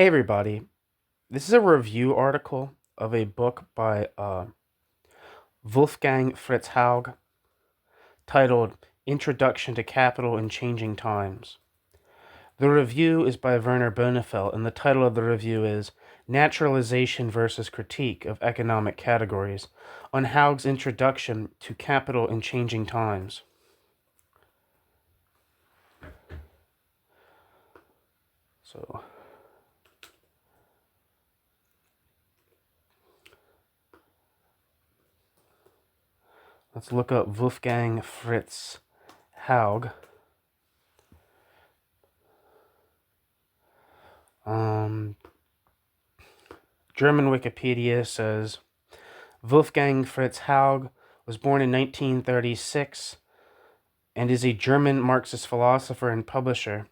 Hey everybody, this is a review article of a book by Wolfgang Fritz Haug titled Introduction to Capital in Changing Times. The review is by Werner Bonefeld, and the title of the review is Naturalization versus Critique of Economic Categories on Haug's Introduction to Capital in Changing Times. So, let's look up Wolfgang Fritz Haug. German Wikipedia says Wolfgang Fritz Haug was born in 1936 and is a German Marxist philosopher and publisher.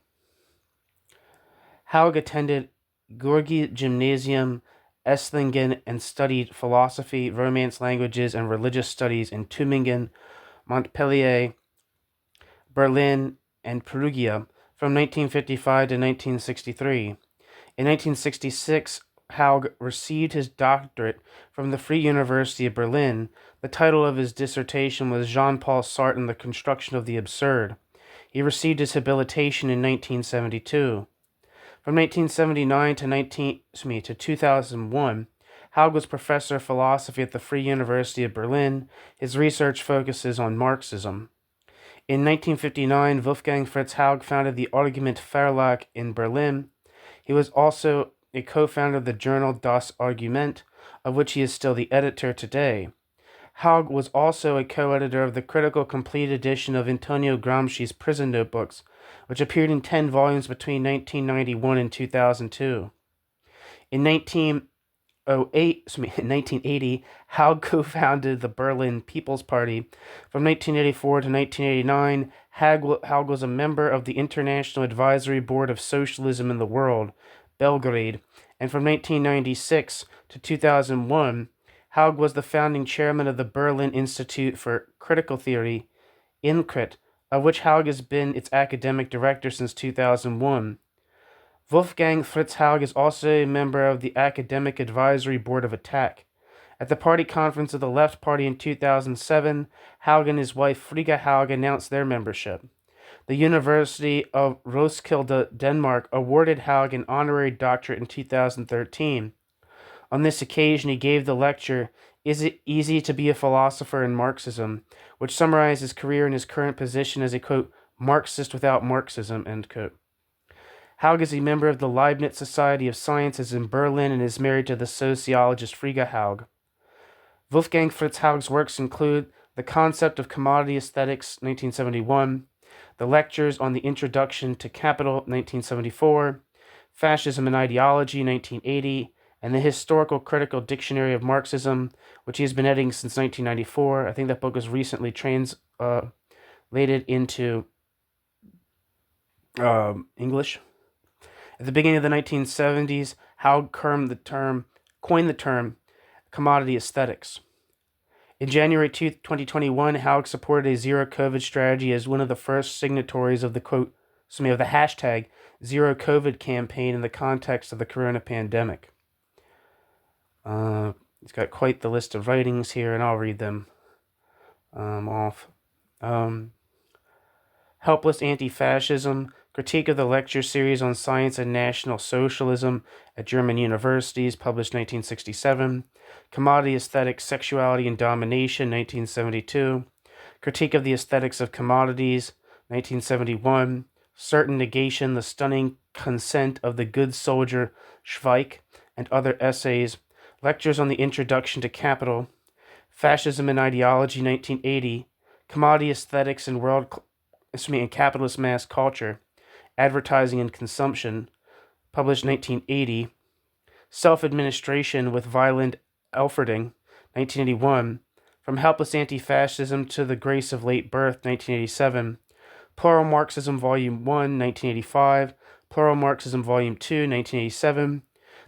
Haug attended Georgi Gymnasium, Esslingen, and studied philosophy, Romance languages, and religious studies in Tübingen, Montpellier, Berlin, and Perugia from 1955 to 1963. In 1966, Haug received his doctorate from the Free University of Berlin. The title of his dissertation was Jean-Paul Sartre and the Construction of the Absurd. He received his habilitation in 1972. From 1979 to 2001, Haug was professor of philosophy at the Free University of Berlin. His research focuses on Marxism. In 1959, Wolfgang Fritz Haug founded the Argument Verlag in Berlin. He was also a co-founder of the journal Das Argument, of which he is still the editor today. Haug was also a co-editor of the critical complete edition of Antonio Gramsci's Prison Notebooks, which appeared in 10 volumes between 1991 and 2002. In 1980, Haug co-founded the Berlin People's Party. From 1984 to 1989, Haug was a member of the International Advisory Board of Socialism in the World, Belgrade, and from 1996 to 2001, Haug was the founding chairman of the Berlin Institute for Critical Theory, INCRIT, of which Haug has been its academic director since 2001. Wolfgang Fritz Haug is also a member of the Academic Advisory Board of Attac. At the party conference of the Left Party in 2007, Haug and his wife Frigga Haug announced their membership. The University of Roskilde, Denmark, awarded Haug an honorary doctorate in 2013. On this occasion, he gave the lecture, Is It Easy to Be a Philosopher in Marxism?, which summarized his career and his current position as a, quote, Marxist without Marxism, end quote. Haug is a member of the Leibniz Society of Sciences in Berlin and is married to the sociologist Frigga Haug. Wolfgang Fritz Haug's works include The Concept of Commodity Aesthetics, 1971, The Lectures on the Introduction to Capital, 1974, Fascism and Ideology, 1980, and The Historical Critical Dictionary of Marxism, which he has been editing since 1994. I think that book was recently translated into English. At the beginning of the 1970s, Haug coined the term commodity aesthetics. In January 2021, Haug supported a zero-COVID strategy as one of the first signatories of the hashtag Zero COVID campaign in the context of the corona pandemic. He's got quite the list of writings here, and I'll read them off. Helpless Anti-Fascism, Critique of the Lecture Series on Science and National Socialism at German Universities, published 1967. Commodity Aesthetics, Sexuality and Domination, 1972. Critique of the Aesthetics of Commodities, 1971. Certain Negation, The Stunning Consent of the Good Soldier Schweik, and Other Essays. Lectures on the Introduction to Capital. Fascism and Ideology, 1980. Commodity Aesthetics and Capitalist Mass Culture, Advertising and Consumption, published 1980. Self-Administration with Violent Elferding, 1981. From Helpless Anti-Fascism to the Grace of Late Birth, 1987. Plural Marxism, Volume 1, 1985. Plural Marxism, Volume 2, 1987.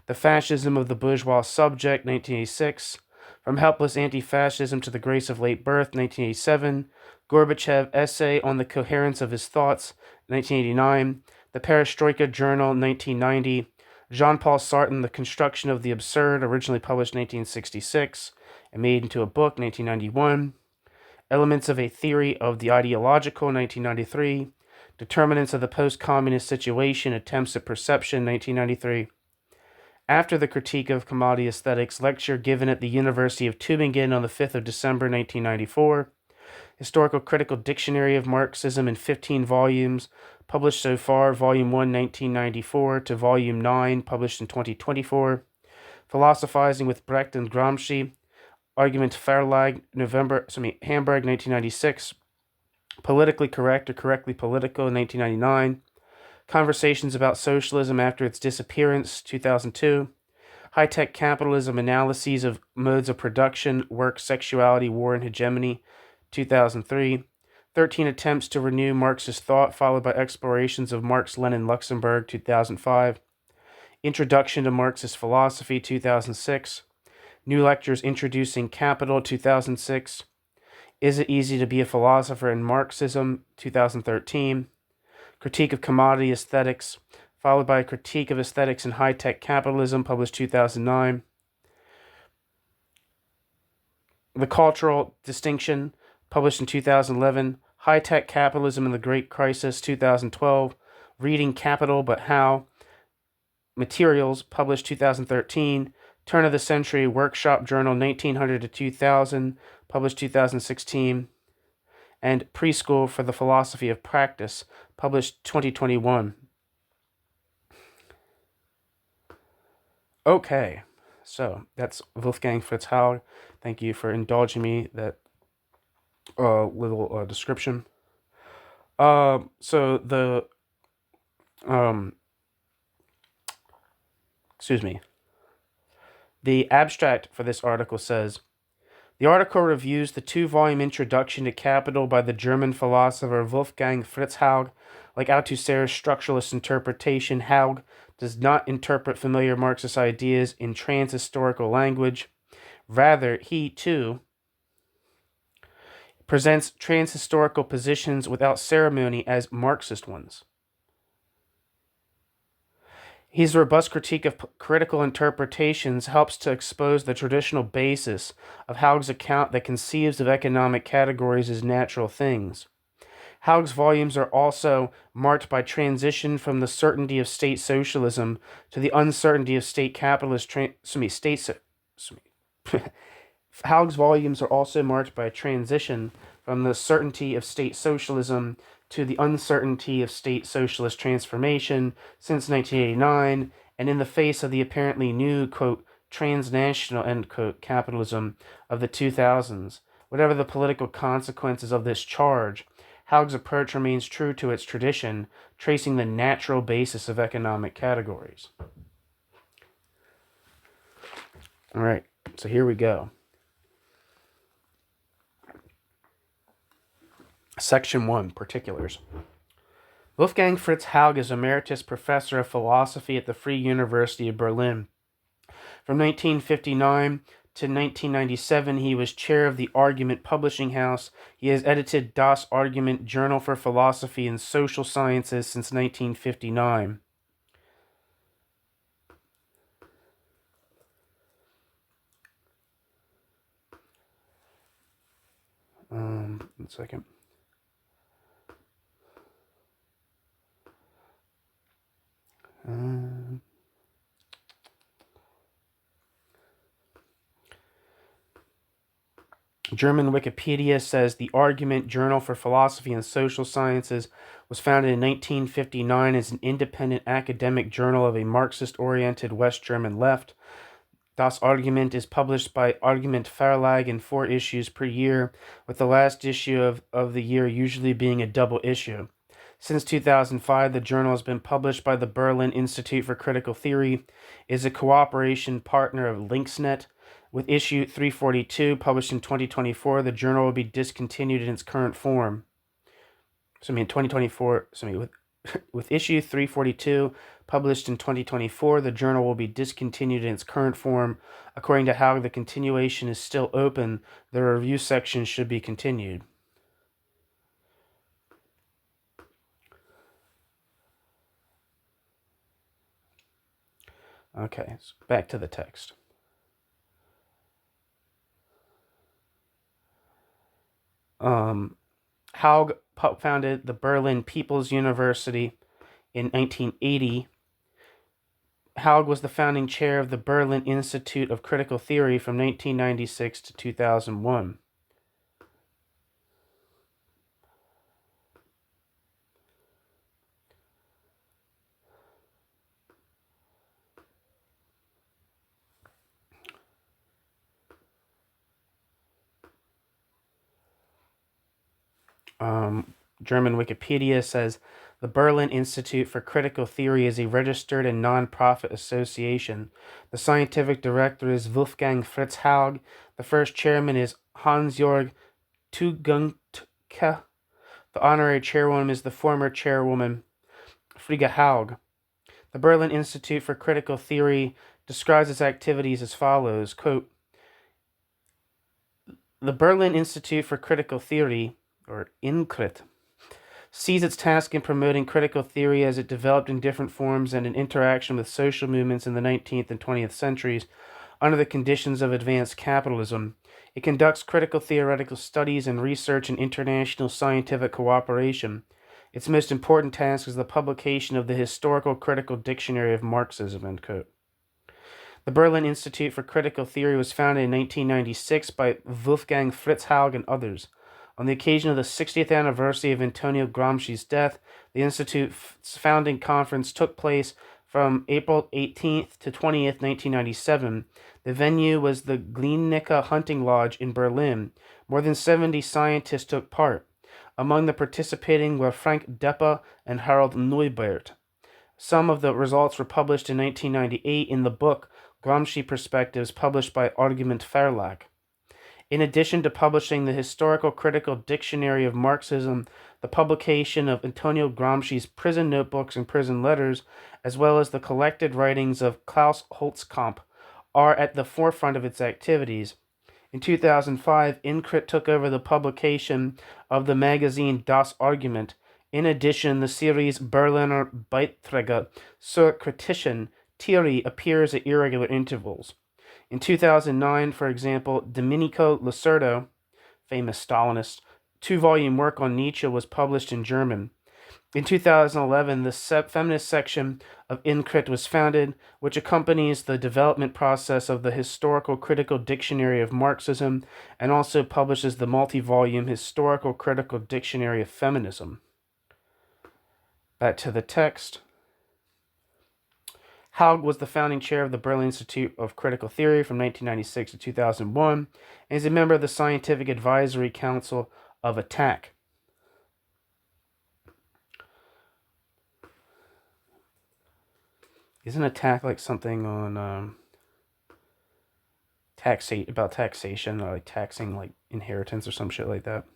The Fascism of the Bourgeois Subject, 1986. From Helpless Anti-Fascism to the Grace of Late Birth, 1987. Gorbachev Essay on the Coherence of His Thoughts, 1989. The Perestroika Journal, 1990. Jean-Paul Sartre, The Construction of the Absurd, originally published in 1866 and made into a book, 1991. Elements of a Theory of the Ideological, 1993. Determinants of the Post-Communist Situation, Attempts at Perception, 1993. After the Critique of Commodity Aesthetics, lecture given at the University of Tübingen on the 5th of December, 1994. Historical Critical Dictionary of Marxism in 15 volumes, published so far, Volume 1, 1994, to Volume 9, published in 2024. Philosophizing with Brecht and Gramsci, Argument Verlag, Hamburg, 1996. Politically Correct or Correctly Political, 1999. Conversations about Socialism After Its Disappearance, 2002. High-Tech Capitalism, Analyses of Modes of Production, Work, Sexuality, War, and Hegemony, 2003. 13 Attempts to Renew Marxist Thought, followed by Explorations of Marx, Lenin, Luxemburg, 2005. Introduction to Marxist Philosophy, 2006. New Lectures Introducing Capital, 2006. Is It Easy to Be a Philosopher in Marxism, 2013. Critique of Commodity Aesthetics, followed by a Critique of Aesthetics in High-Tech Capitalism, published 2009. The Cultural Distinction, published in 2011. High-Tech Capitalism and the Great Crisis, 2012. Reading Capital But How. Materials, published 2013. Turn of the Century Workshop Journal, 1900 to 2000, published 2016. And Preschool for the Philosophy of Practice, published 2021. Okay, so that's Wolfgang Fritz Haug. Thank you for indulging me that little description. The abstract for this article says, the article reviews the 2-volume introduction to Capital by the German philosopher Wolfgang Fritz Haug. Like Althusser's structuralist interpretation, Haug does not interpret familiar Marxist ideas in trans-historical language. Rather, he, too, presents trans-historical positions without ceremony as Marxist ones. His robust critique of critical interpretations helps to expose the traditional basis of Haug's account that conceives of economic categories as natural things. Haug's volumes are also marked by transition from the certainty of state socialism to the uncertainty of state capitalist. Haug's volumes are also marked by a transition from the certainty of state socialism to the uncertainty of state socialist transformation since 1989, and in the face of the apparently new, quote, transnational, end quote, capitalism of the 2000s. Whatever the political consequences of this charge, Haug's approach remains true to its tradition, tracing the natural basis of economic categories. All right, so here we go. Section 1, Particulars. Wolfgang Fritz Haug is Emeritus Professor of Philosophy at the Free University of Berlin. From 1959 to 1997, he was chair of the Argument Publishing House. He has edited Das Argument, Journal for Philosophy and Social Sciences, since 1959. One second. German Wikipedia says the Argument Journal for Philosophy and Social Sciences was founded in 1959 as an independent academic journal of a Marxist-oriented West German left. Das Argument is published by Argument Verlag in 4 issues per year, with the last issue of the year usually being a double issue. Since 2005, the journal has been published by the Berlin Institute for Critical Theory, is a cooperation partner of Linksnet. With issue 342, published in 2024, the journal will be discontinued in its current form. With issue 342, published in 2024, the journal will be discontinued in its current form. According to Haug, the continuation is still open. The review section should be continued. Okay, so back to the text. Haug founded the Berlin People's University in 1980. Haug was the founding chair of the Berlin Institute of Critical Theory from 1996 to 2001. German Wikipedia says the Berlin Institute for Critical Theory is a registered and non-profit association. The scientific director is Wolfgang Fritz Haug. The first chairman is Hans-Jörg Tugendke. The honorary chairwoman is the former chairwoman Frigga Haug. The Berlin Institute for Critical Theory describes its activities as follows, quote, the Berlin Institute for Critical Theory, or INCRIT, sees its task in promoting critical theory as it developed in different forms and in interaction with social movements in the 19th and 20th centuries under the conditions of advanced capitalism. It conducts critical theoretical studies and research in international scientific cooperation. Its most important task is the publication of the Historical Critical Dictionary of Marxism, end quote. The Berlin Institute for Critical Theory was founded in 1996 by Wolfgang Fritz Haug and others. On the occasion of the 60th anniversary of Antonio Gramsci's death, the Institute's founding conference took place from April 18th to 20th, 1997. The venue was the Glienicke Hunting Lodge in Berlin. More than 70 scientists took part. Among the participating were Frank Deppe and Harald Neubert. Some of the results were published in 1998 in the book Gramsci Perspectives, published by Argument Verlag. In addition to publishing the Historical Critical Dictionary of Marxism, the publication of Antonio Gramsci's prison notebooks and prison letters, as well as the collected writings of Klaus Holzkamp, are at the forefront of its activities. In 2005, INCRIT took over the publication of the magazine Das Argument. In addition, the series Berliner Beiträge zur kritischen Theorie appears at irregular intervals. In 2009, for example, Domenico Lacerdo, famous Stalinist, 2-volume work on Nietzsche was published in German. In 2011, the feminist section of INCRIT was founded, which accompanies the development process of the Historical Critical Dictionary of Marxism and also publishes the multi-volume Historical Critical Dictionary of Feminism. Back to the text. Haug was the founding chair of the Berlin Institute of Critical Theory from 1996 to 2001 and is a member of the Scientific Advisory Council of ATTAC. Isn't ATTAC like something on about taxation, or like taxing like inheritance or some shit like that?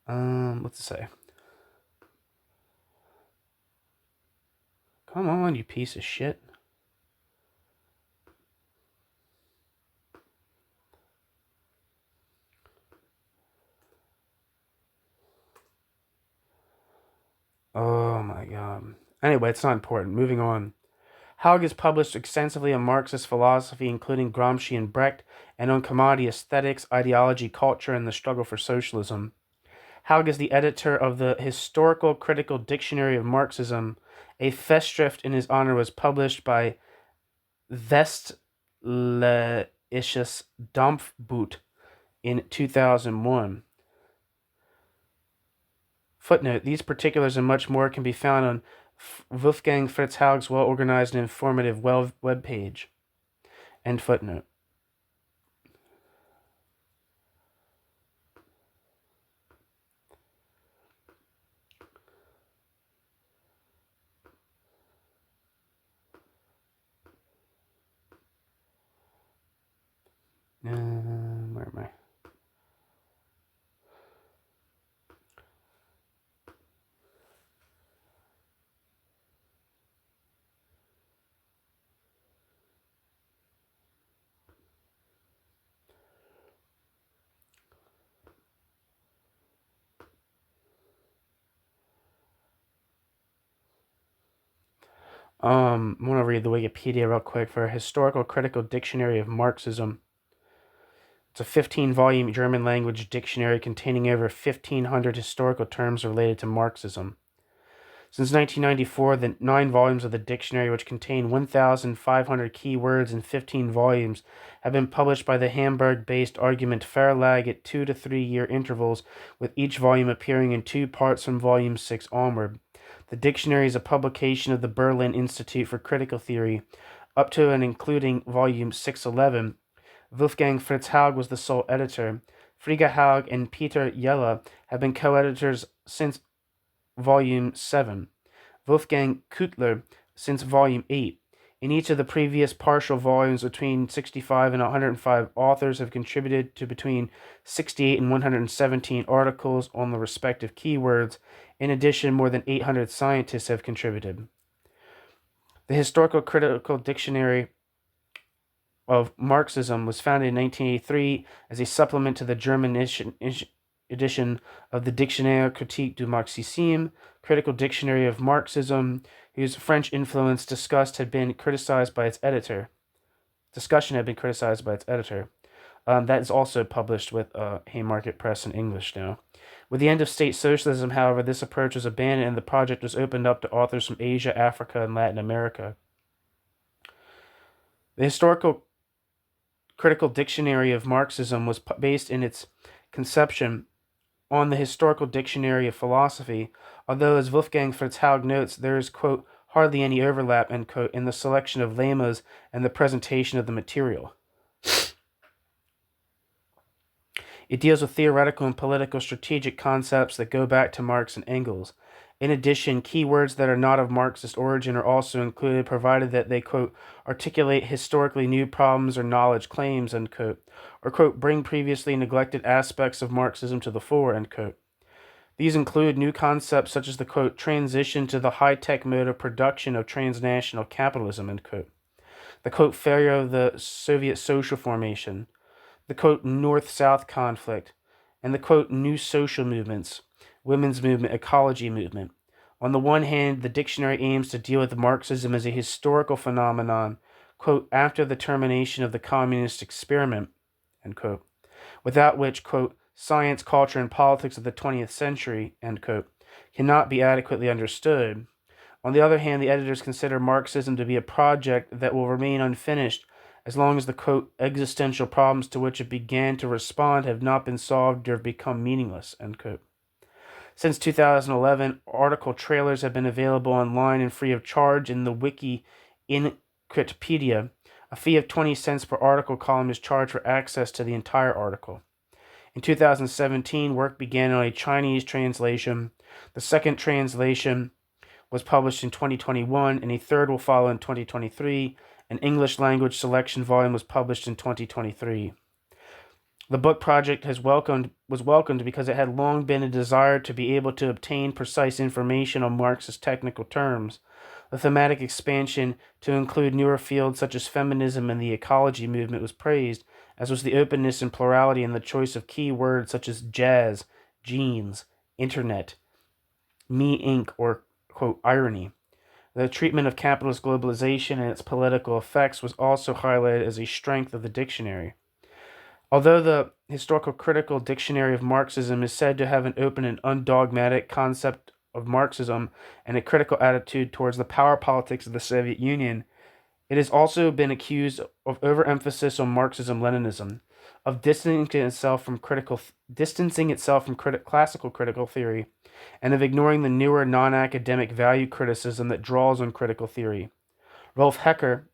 What's it say? Come on, you piece of shit. Oh my god. Anyway, it's not important. Moving on. Haug has published extensively on Marxist philosophy, including Gramsci and Brecht, and on commodity aesthetics, ideology, culture, and the struggle for socialism. Haug is the editor of the Historical Critical Dictionary of Marxism. A Festschrift in his honor was published by Westliches Dampfboot in 2001. Footnote, these particulars and much more can be found on Wolfgang Fritz Haug's well-organized and informative web page. End footnote. Where am I? I want to read the Wikipedia real quick for a historical critical dictionary of Marxism. It's a 15-volume German language dictionary containing over 1,500 historical terms related to Marxism. Since 1994, the 9 volumes of the dictionary, which contain 1,500 key words in 15 volumes, have been published by the Hamburg-based Argument Verlag at 2 to 3 year intervals, with each volume appearing in 2 parts from volume 6 onward. The dictionary is a publication of the Berlin Institute for Critical Theory, up to and including volume 611. Wolfgang Fritz Haug was the sole editor. Frigga Haug and Peter Jelle have been co-editors since volume 7. Wolfgang Kuttler since volume 8. In each of the previous partial volumes, between 65 and 105 authors have contributed to between 68 and 117 articles on the respective keywords. In addition, more than 800 scientists have contributed. The Historical Critical Dictionary of Marxism was founded in 1983 as a supplement to the German edition of the Dictionnaire critique du Marxisme, Critical Dictionary of Marxism, whose French influence discussion had been criticized by its editor. That is also published with Haymarket Press in English now. With the end of state socialism, however, this approach was abandoned and the project was opened up to authors from Asia, Africa, and Latin America. The Historical Critical Dictionary of Marxism was based in its conception on the Historical Dictionary of Philosophy, although, as Wolfgang Fritz Haug notes, there is, quote, hardly any overlap, end quote, in the selection of lemmas and the presentation of the material. It deals with theoretical and political strategic concepts that go back to Marx and Engels. In addition, keywords that are not of Marxist origin are also included, provided that they, quote, articulate historically new problems or knowledge claims, end quote, or, quote, bring previously neglected aspects of Marxism to the fore, end quote. These include new concepts such as the, quote, transition to the high-tech mode of production of transnational capitalism, end quote, the, quote, failure of the Soviet social formation, the, quote, North-South conflict, and the, quote, new social movements, women's movement, ecology movement. On the one hand, the dictionary aims to deal with Marxism as a historical phenomenon, quote, after the termination of the communist experiment, end quote, without which, quote, science, culture, and politics of the 20th century, end quote, cannot be adequately understood. On the other hand, the editors consider Marxism to be a project that will remain unfinished as long as the, quote, existential problems to which it began to respond have not been solved or have become meaningless, end quote. Since 2011, article trailers have been available online and free of charge in the Wiki Encyclopedia. A fee of 20 cents per article column is charged for access to the entire article. In 2017, work began on a Chinese translation. The second translation was published in 2021, and a third will follow in 2023. An English language selection volume was published in 2023. The book project was welcomed because it had long been a desire to be able to obtain precise information on Marxist technical terms. The thematic expansion to include newer fields such as feminism and the ecology movement was praised, as was the openness and plurality in the choice of key words such as jazz, jeans, internet, me Inc., or, quote, irony. The treatment of capitalist globalization and its political effects was also highlighted as a strength of the dictionary. Although the Historical Critical Dictionary of Marxism is said to have an open and undogmatic concept of Marxism and a critical attitude towards the power politics of the Soviet Union, it has also been accused of overemphasis on Marxism-Leninism, of distancing itself from classical critical theory, and of ignoring the newer non-academic value criticism that draws on critical theory. Rolf Hecker,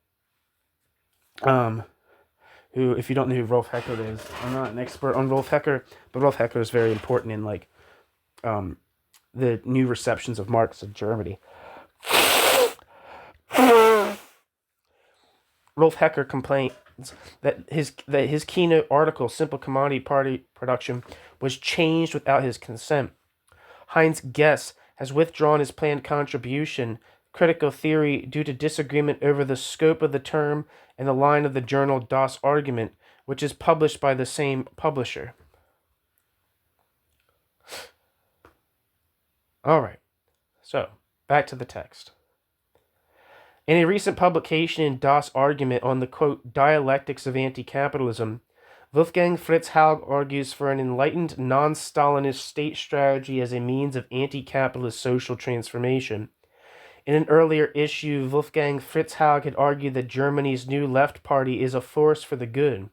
who, if you don't know who Rolf Hecker is, I'm not an expert on Rolf Hecker, but Rolf Hecker is very important in the new receptions of Marx in Germany. Rolf Hecker complains that his keynote article, Simple Commodity Party Production, was changed without his consent. Heinz Guess has withdrawn his planned contribution, Critical Theory, due to disagreement over the scope of the term and the line of the journal Das Argument, which is published by the same publisher. All right, so back to the text. In a recent publication in Das Argument on the, quote, dialectics of anti-capitalism, Wolfgang Fritz Haug argues for an enlightened, non-Stalinist state strategy as a means of anti-capitalist social transformation. In an earlier issue, Wolfgang Fritz Haug had argued that Germany's new left party is a force for the good.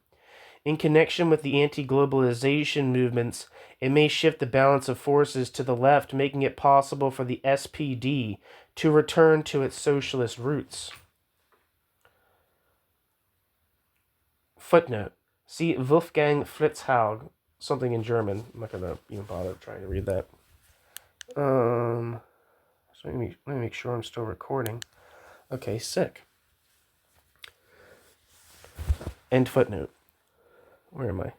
In connection with the anti-globalization movements, it may shift the balance of forces to the left, making it possible for the SPD to return to its socialist roots. Footnote. See Wolfgang Fritz Haug, something in German. I'm not going to even bother trying to read that. So let me make sure I'm still recording. Okay, sick. End footnote. Where am I?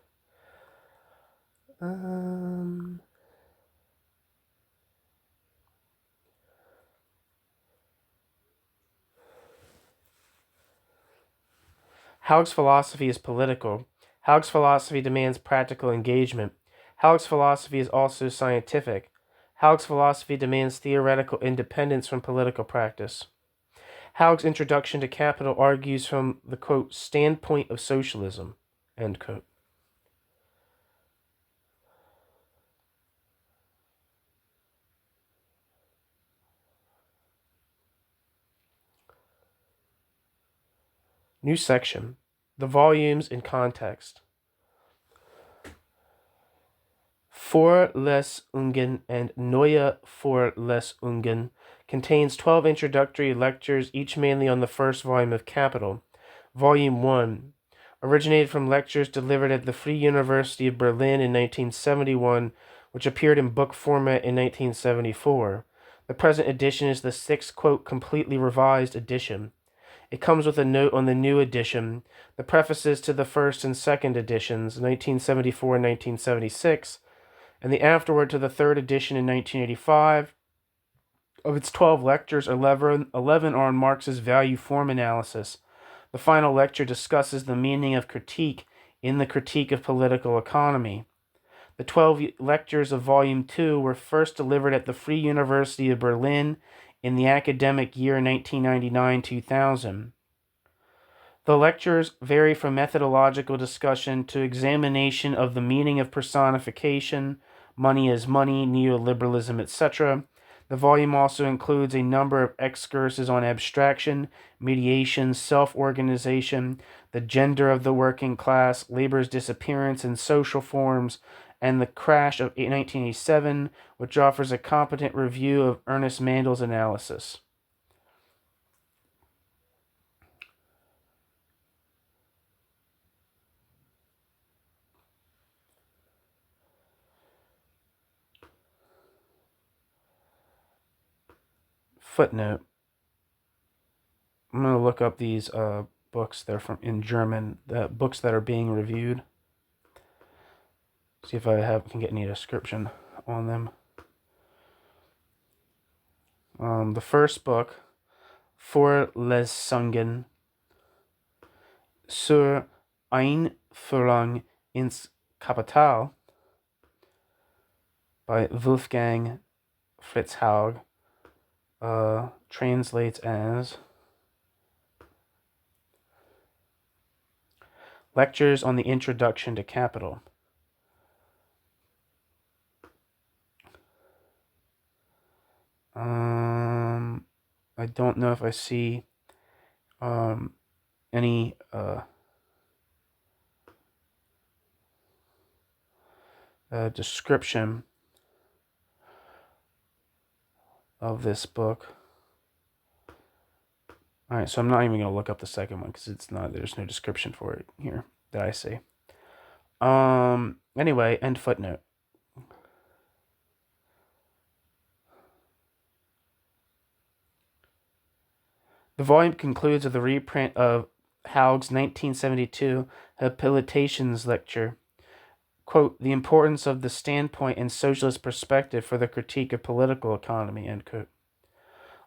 Haug's philosophy is political. Haug's philosophy demands practical engagement. Haug's philosophy is also scientific. Haug's philosophy demands theoretical independence from political practice. Haug's introduction to Capital argues from the, quote, standpoint of socialism, end quote. New section. The volumes in context. Vorlesungen and Neue Vorlesungen contains 12 introductory lectures, each mainly on the first volume of Capital. Volume 1 originated from lectures delivered at the Free University of Berlin in 1971, which appeared in book format in 1974. The present edition is the sixth, quote, completely revised edition. It comes with a note on the new edition, the prefaces to the first and second editions, 1974 and 1976, and the afterword to the third edition in 1985. Of its 12 lectures, 11 are on Marx's value form analysis. The final lecture discusses the meaning of critique in the critique of political economy. The 12 lectures of Volume 2 were first delivered at the Free University of Berlin in the academic year 1999-2000. The lectures vary from methodological discussion to examination of the meaning of personification, money as money, neoliberalism, etc. The volume also includes a number of excursions on abstraction, mediation, self-organization, the gender of the working class, labor's disappearance and social forms, and the crash of 1987, which offers a competent review of Ernest Mandel's analysis. Footnote. I'm going to look up these books. They're from in German, the books that are being reviewed. See if I can get any description on them. The first book, Vorlesungen zur Einführung ins Kapital, by Wolfgang Fritz Haug, translates as Lectures on the Introduction to Capital. I don't know if I see any description of this book. Alright, so I'm not even going to look up the second one because there's no description for it here that I see. Anyway, end footnote. The volume concludes with a reprint of Haug's 1972 Habilitations lecture, quote, the importance of the standpoint and socialist perspective for the critique of political economy, end quote.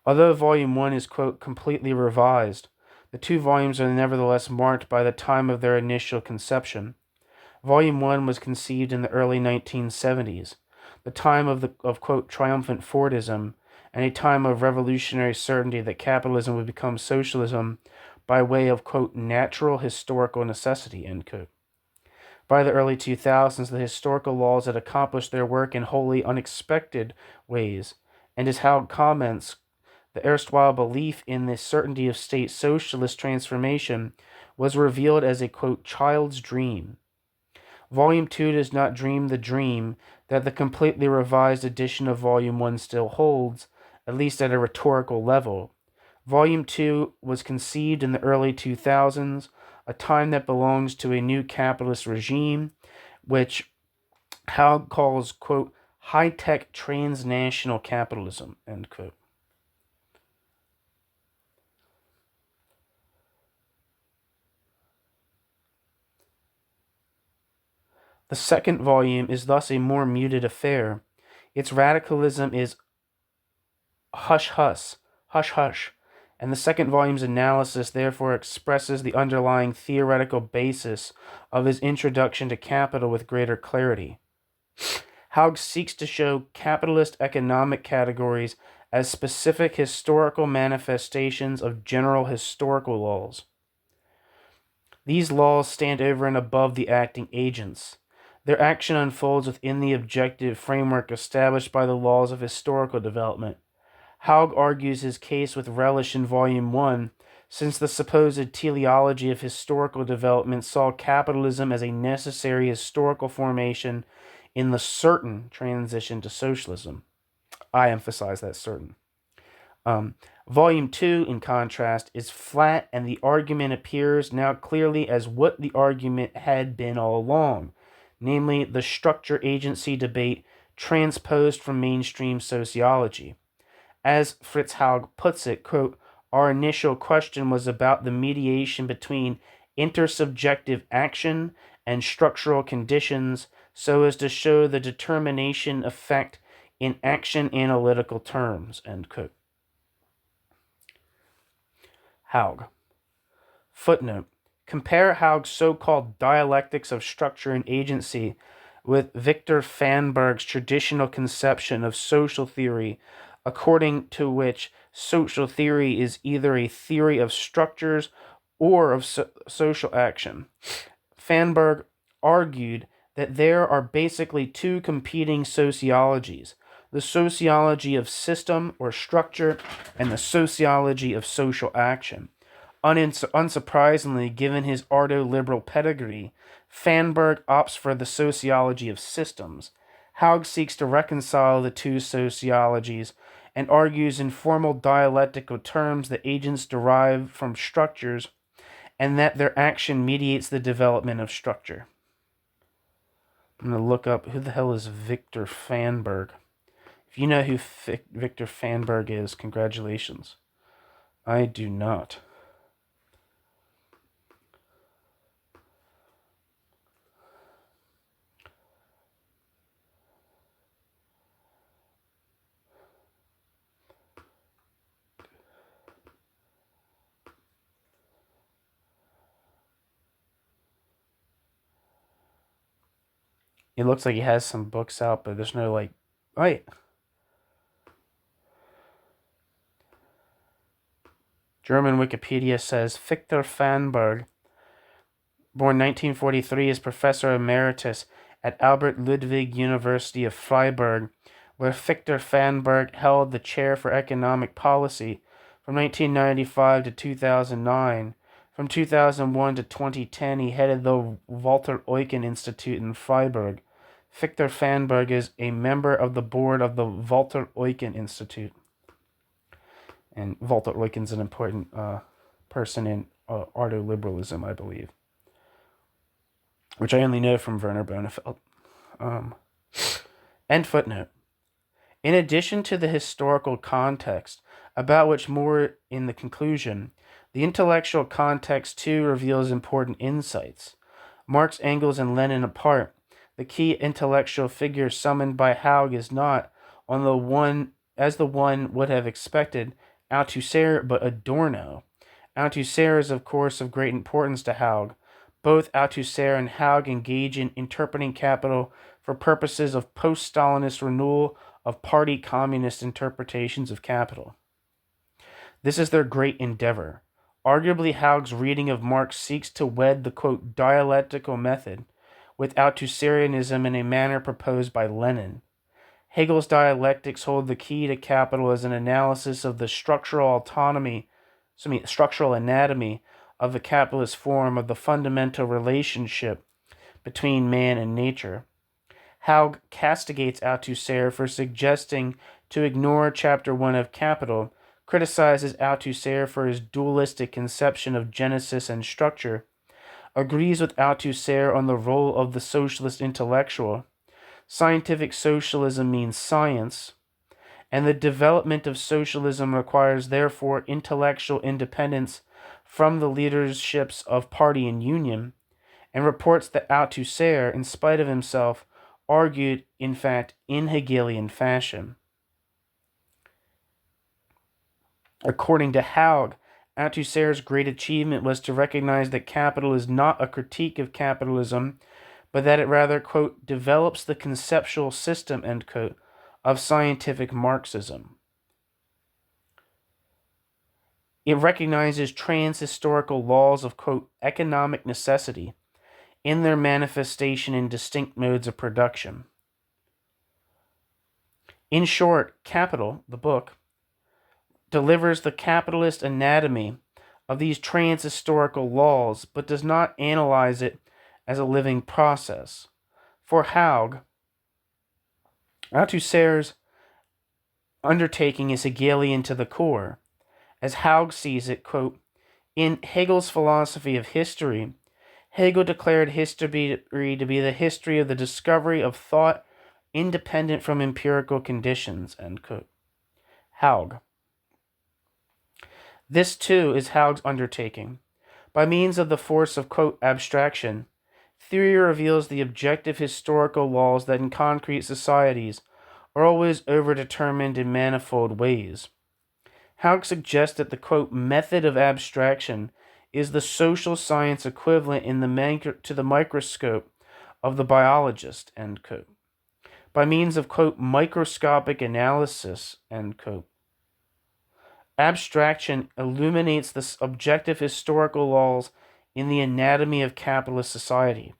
Although Volume 1 is, quote, completely revised, the two volumes are nevertheless marked by the time of their initial conception. Volume 1 was conceived in the early 1970s, the time of quote, triumphant Fordism, and a time of revolutionary certainty that capitalism would become socialism by way of, quote, natural historical necessity, end quote. By the early 2000s, the historical laws had accomplished their work in wholly unexpected ways, and as Haug comments, the erstwhile belief in the certainty of state socialist transformation was revealed as a, quote, child's dream. Volume 2 does not dream the dream that the completely revised edition of Volume 1 still holds, at least at a rhetorical level. Volume 2 was conceived in the early 2000s, a time that belongs to a new capitalist regime, which Haug calls, quote, high-tech transnational capitalism, end quote. The second volume is thus a more muted affair. Its radicalism is hush-hush, and the second volume's analysis therefore expresses the underlying theoretical basis of his introduction to capital with greater clarity. Haug seeks to show capitalist economic categories as specific historical manifestations of general historical laws. These laws stand over and above the acting agents. Their action unfolds within the objective framework established by the laws of historical development. Haug argues his case with relish in Volume 1, since the supposed teleology of historical development saw capitalism as a necessary historical formation in the certain transition to socialism. I emphasize that certain. Volume 2, in contrast, is flat, and the argument appears now clearly as what the argument had been all along, namely the structure-agency debate transposed from mainstream sociology. As Fritz Haug puts it, quote, our initial question was about the mediation between intersubjective action and structural conditions so as to show the determination effect in action analytical terms, end quote. Haug. Footnote. Compare Haug's so-called dialectics of structure and agency with Victor Fanberg's traditional conception of social theory, according to which social theory is either a theory of structures or of social action. Fanberg argued that there are basically two competing sociologies, the sociology of system or structure and the sociology of social action. Unsurprisingly, given his ordo-liberal pedigree, Fanberg opts for the sociology of systems. Haug seeks to reconcile the two sociologies and argues in formal dialectical terms that agents derive from structures and that their action mediates the development of structure. I'm going to look up who the hell is Victor Fanberg. If you know who Victor Fanberg is, congratulations. I do not. It looks like he has some books out, but there's no, wait. German Wikipedia says Victor Fanberg, born 1943, is professor emeritus at Albert Ludwig University of Freiburg, where Victor Fanberg held the chair for economic policy from 1995 to 2009. From 2001 to 2010, he headed the Walter Eucken Institute in Freiburg. Victor Fanberg is a member of the board of the Walter Eucken Institute. And Walter Eucken's an important person in ordo-liberalism, I believe, which I only know from Werner Bonefeld. End footnote. In addition to the historical context, about which more in the conclusion, the intellectual context too reveals important insights. Marx, Engels, and Lenin apart, the key intellectual figure summoned by Haug is not, as the one would have expected, Althusser, but Adorno. Althusser is, of course, of great importance to Haug. Both Althusser and Haug engage in interpreting capital for purposes of post-Stalinist renewal of party communist interpretations of capital. This is their great endeavor. Arguably, Haug's reading of Marx seeks to wed the, quote, dialectical method with Althusserianism in a manner proposed by Lenin. Hegel's dialectics hold the key to capital as an analysis of the structural anatomy of the capitalist form of the fundamental relationship between man and nature. Haug castigates Althusser for suggesting to ignore Chapter 1 of Capital, criticizes Althusser for his dualistic conception of genesis and structure, agrees with Althusser on the role of the socialist intellectual. Scientific socialism means science, and the development of socialism requires, therefore, intellectual independence from the leaderships of party and union, and reports that Althusser, in spite of himself, argued, in fact, in Hegelian fashion. According to Haug, Althusser's great achievement was to recognize that capital is not a critique of capitalism, but that it rather, quote, develops the conceptual system, end quote, of scientific Marxism. It recognizes trans-historical laws of, quote, economic necessity in their manifestation in distinct modes of production. In short, Capital, the book, delivers the capitalist anatomy of these trans-historical laws, but does not analyze it as a living process. For Haug, Althusser's undertaking is Hegelian to the core. As Haug sees it, quote, in Hegel's philosophy of history, Hegel declared history to be the history of the discovery of thought independent from empirical conditions, end quote. Haug. This, too, is Haug's undertaking. By means of the force of, quote, abstraction, theory reveals the objective historical laws that in concrete societies are always overdetermined in manifold ways. Haug suggests that the, quote, method of abstraction is the social science equivalent to the microscope of the biologist, end quote. By means of, quote, microscopic analysis, end quote. Abstraction illuminates the objective historical laws in the anatomy of capitalist society.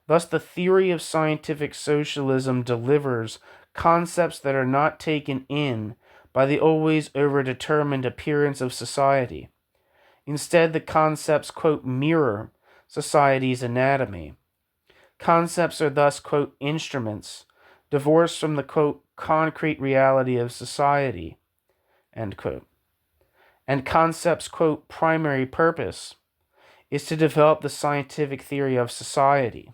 Thus, the theory of scientific socialism delivers concepts that are not taken in by the always overdetermined appearance of society. Instead, the concepts, quote, mirror society's anatomy. Concepts are thus, quote, instruments, divorced from the, quote, concrete reality of society, end quote. And concepts, quote, primary purpose is to develop the scientific theory of society.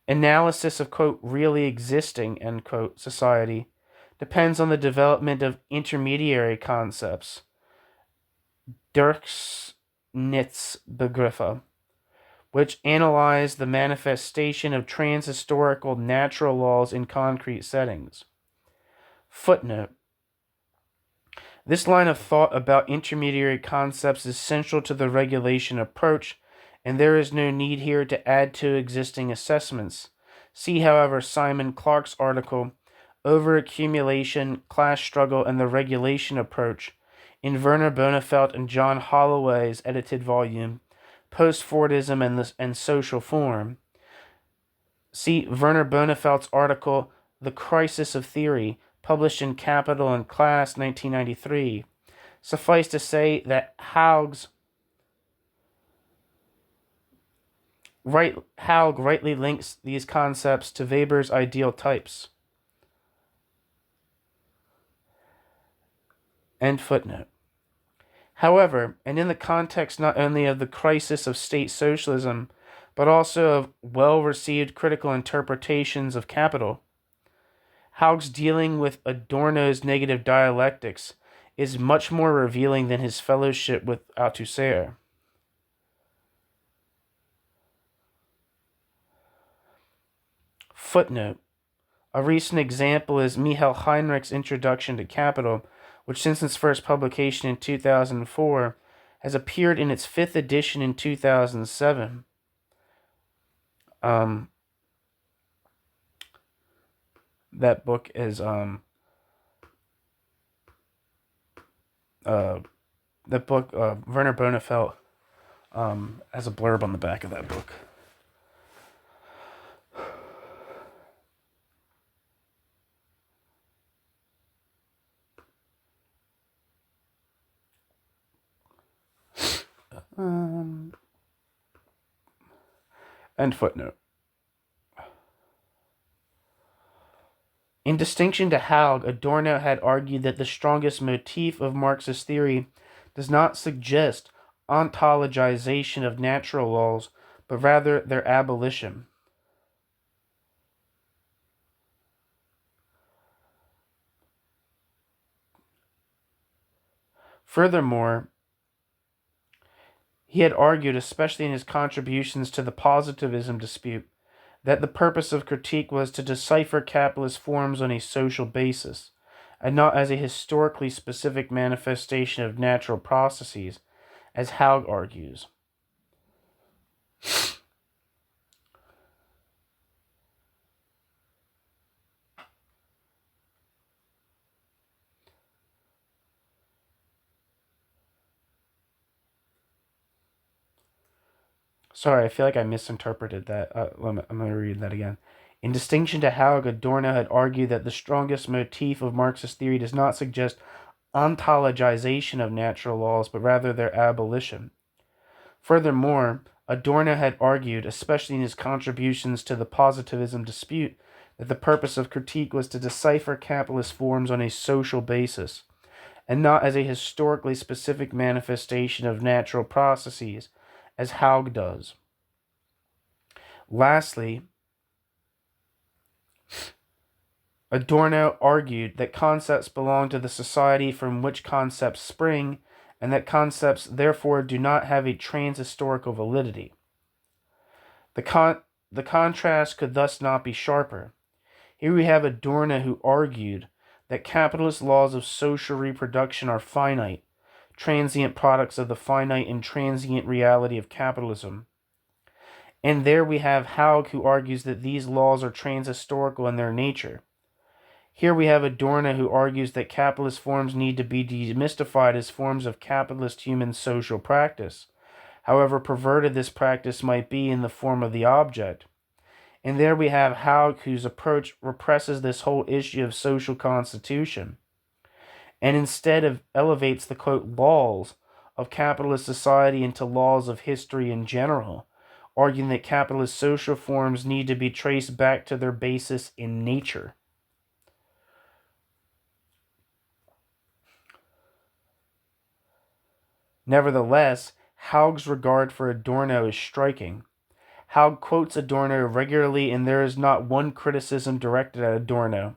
Analysis of, quote, really existing, end quote, society depends on the development of intermediary concepts, Durchschnittsbegriffe, which analyze the manifestation of trans-historical natural laws in concrete settings. Footnote. This line of thought about intermediary concepts is central to the regulation approach, and there is no need here to add to existing assessments. See, however, Simon Clark's article, Overaccumulation, Class Struggle, and the Regulation Approach, in Werner Bonefeld and John Holloway's edited volume, Post-Fordism and Social Form. See Werner Bonefeld's article, The Crisis of Theory, published in Capital and Class, 1993. Suffice to say that Haug rightly links these concepts to Weber's ideal types. End footnote. However, and in the context not only of the crisis of state socialism, but also of well-received critical interpretations of capital, Haug's dealing with Adorno's negative dialectics is much more revealing than his fellowship with Althusser. Footnote. A recent example is Michael Heinrich's Introduction to Capital, which since its first publication in 2004 has appeared in its 5th edition in 2007. that book is that book Werner Bonefeld has a blurb on the back of that book. End footnote. In distinction to Haug, Adorno had argued that the strongest motif of Marxist theory does not suggest ontologization of natural laws, but rather their abolition. Furthermore, he had argued, especially in his contributions to the positivism dispute, that the purpose of critique was to decipher capitalist forms on a social basis, and not as a historically specific manifestation of natural processes, as Haug argues. Sorry, I feel like I misinterpreted that. I'm going to read that again. In distinction to Haug, Adorno had argued that the strongest motif of Marxist theory does not suggest ontologization of natural laws, but rather their abolition. Furthermore, Adorno had argued, especially in his contributions to the positivism dispute, that the purpose of critique was to decipher capitalist forms on a social basis, and not as a historically specific manifestation of natural processes, as Haug does. Lastly, Adorno argued that concepts belong to the society from which concepts spring, and that concepts therefore do not have a transhistorical validity. The contrast could thus not be sharper. Here we have Adorno who argued that capitalist laws of social reproduction are finite, transient products of the finite and transient reality of capitalism. And there we have Haug who argues that these laws are transhistorical in their nature. Here we have Adorno who argues that capitalist forms need to be demystified as forms of capitalist human social practice, however perverted this practice might be in the form of the object. And there we have Haug whose approach represses this whole issue of social constitution, and instead elevates the, quote, laws of capitalist society into laws of history in general, arguing that capitalist social forms need to be traced back to their basis in nature. Nevertheless, Haug's regard for Adorno is striking. Haug quotes Adorno regularly, and there is not one criticism directed at Adorno.